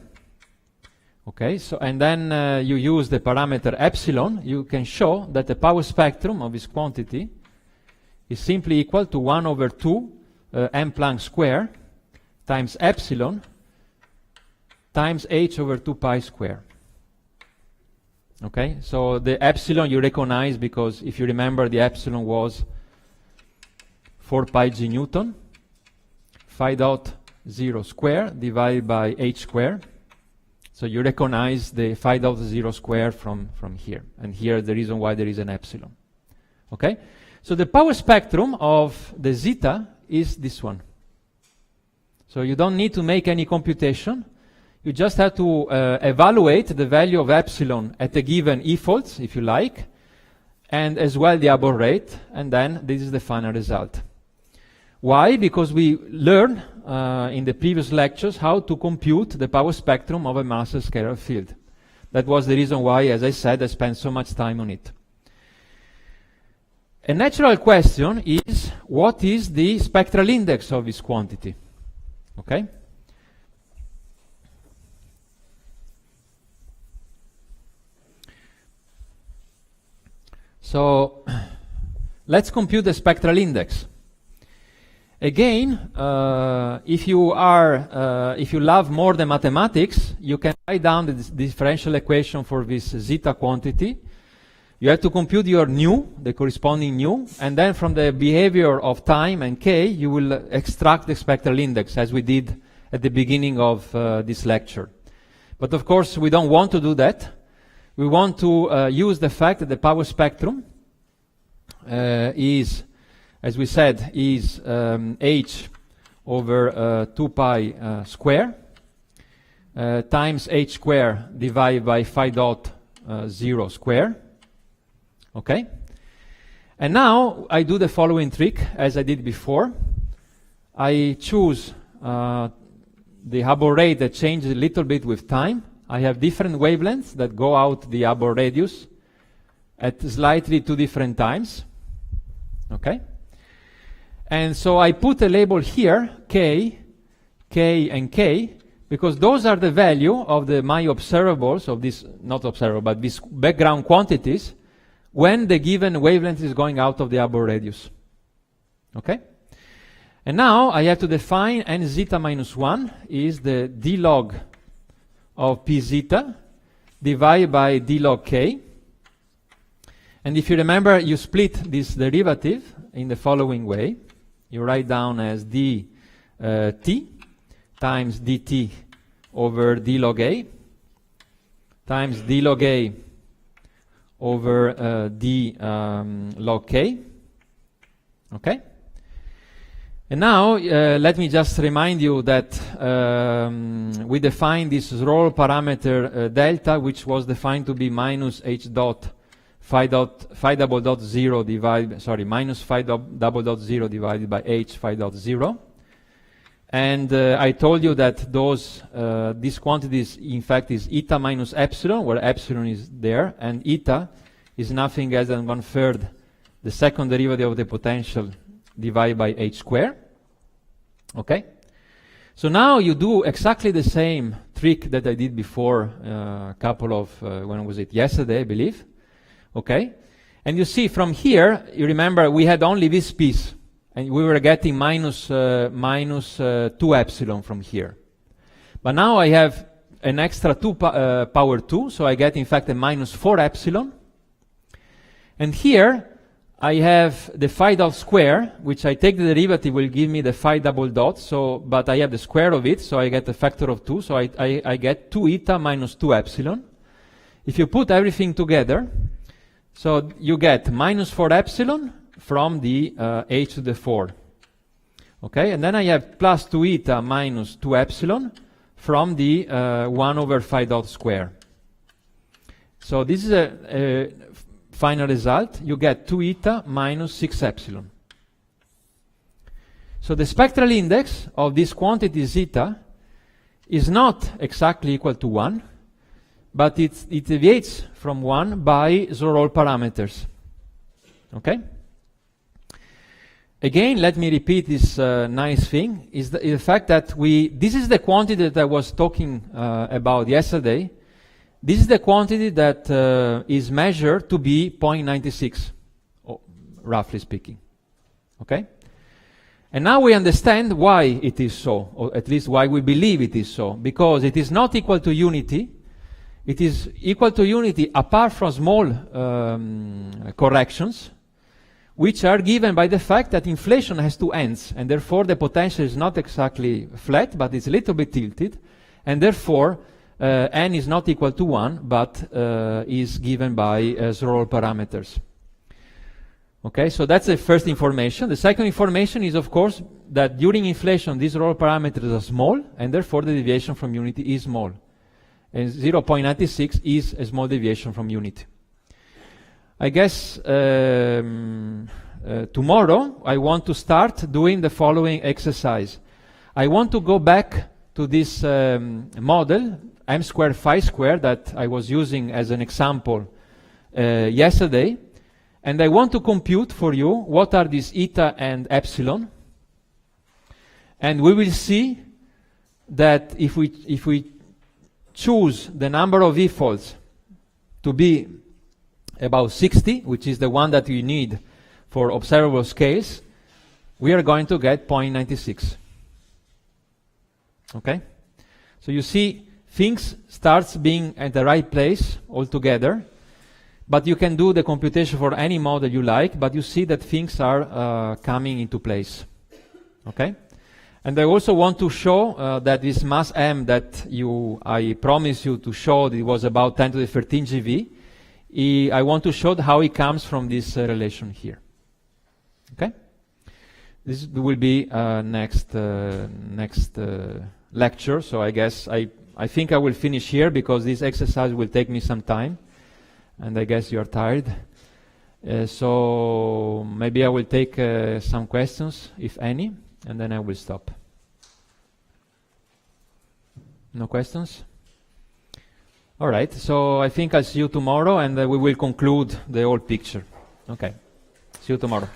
okay, so and then you use the parameter epsilon, you can show that the power spectrum of this quantity is simply equal to 1 over 2 m Planck square times epsilon times h over 2 pi square. Okay, so the epsilon you recognize because if you remember the epsilon was 4 pi g Newton, phi dot 0 square divided by h square. So you recognize the phi dot 0 square from here. And here the reason why there is an epsilon. Okay, so the power spectrum of the zeta is this one. So you don't need to make any computation. You just have to evaluate the value of epsilon at a given e-fault, if you like, and as well the abort rate, and then this is the final result. Why? Because we learned in the previous lectures how to compute the power spectrum of a massless scalar field. That was the reason why, as I said, I spent so much time on it. A natural question is, what is the spectral index of this quantity? Okay? So let's compute the spectral index. Again, if you love more the mathematics, you can write down the differential equation for this zeta quantity. You have to compute your nu, the corresponding nu, and then from the behavior of time and k, you will extract the spectral index, as we did at the beginning of this lecture. But of course, we don't want to do that. We want to use the fact that the power spectrum is, as we said, is h over 2 pi square times h square divided by phi dot 0 square. Okay? And now I do the following trick, as I did before. I choose the abort rate that changes a little bit with time. I have different wavelengths that go out the abort radius at slightly 2 different times. Okay? And so I put a label here, k, and k, because those are the value of my observables, of this, not observable, but these background quantities, when the given wavelength is going out of the abort radius. Okay? And now I have to define n zeta minus 1 is the d log of p zeta divided by d log k. And if you remember, you split this derivative in the following way. You write down as d t times dt over d log a times d log a over d log k. Okay? And now let me just remind you that we defined this roll parameter delta, which was defined to be minus h dot phi double dot 0 divided, sorry, minus phi double dot 0 divided by h phi dot 0. And I told you that those these quantities in fact is eta minus epsilon, where epsilon is there, and eta is nothing else than 1/3 the second derivative of the potential divided by h square. Okay? So now you do exactly the same trick that I did before a couple of, when was it? Yesterday, I believe. Okay? And you see from here, you remember we had only this piece, and we were getting minus 2 epsilon from here. But now I have an extra 2 power 2, so I get in fact a minus 4 epsilon. And here I have the phi dot square, which I take the derivative will give me the phi double dot, so, but I have the square of it, so I get a factor of 2, so I get 2 eta minus 2 epsilon. If you put everything together, so you get minus 4 epsilon from the h to the 4. Okay, and then I have plus 2 eta minus 2 epsilon from the 1 over phi dot square. So this is a final result. You get 2 eta minus 6 epsilon. So the spectral index of this quantity zeta is not exactly equal to 1, but it deviates from 1 by the roll parameters. Okay? Again, let me repeat this nice thing, is the fact that this is the quantity that I was talking about yesterday. This is the quantity that is measured to be 0.96, roughly speaking. Okay? And now we understand why it is so, or at least why we believe it is so, because it is not equal to unity. It is equal to unity apart from small corrections, which are given by the fact that inflation has two ends, and therefore the potential is not exactly flat, but it's a little bit tilted, and therefore n is not equal to 1, but is given by roll parameters. Okay, so that's the first information. The second information is, of course, that during inflation these roll parameters are small, and therefore the deviation from unity is small. And 0.96 is a small deviation from unity. I guess tomorrow I want to start doing the following exercise. I want to go back to this model, m squared phi squared, that I was using as an example yesterday. And I want to compute for you what are these eta and epsilon. And we will see that if we choose the number of e-folds to be about 60, which is the one that we need for observable scales, we are going to get 0.96. Okay? So you see, things starts being at the right place altogether. But you can do the computation for any model you like, but you see that things are coming into place. Okay? And I also want to show that this mass M that I promised you to show, that it was about 10 to the 13 GeV, I want to show how it comes from this relation here. Okay? This will be next lecture, so I guess I think I will finish here because this exercise will take me some time. And I guess you are tired. So maybe I will take some questions, if any, and then I will stop. No questions? All right, so I think I'll see you tomorrow, and we will conclude the whole picture. Okay, see you tomorrow.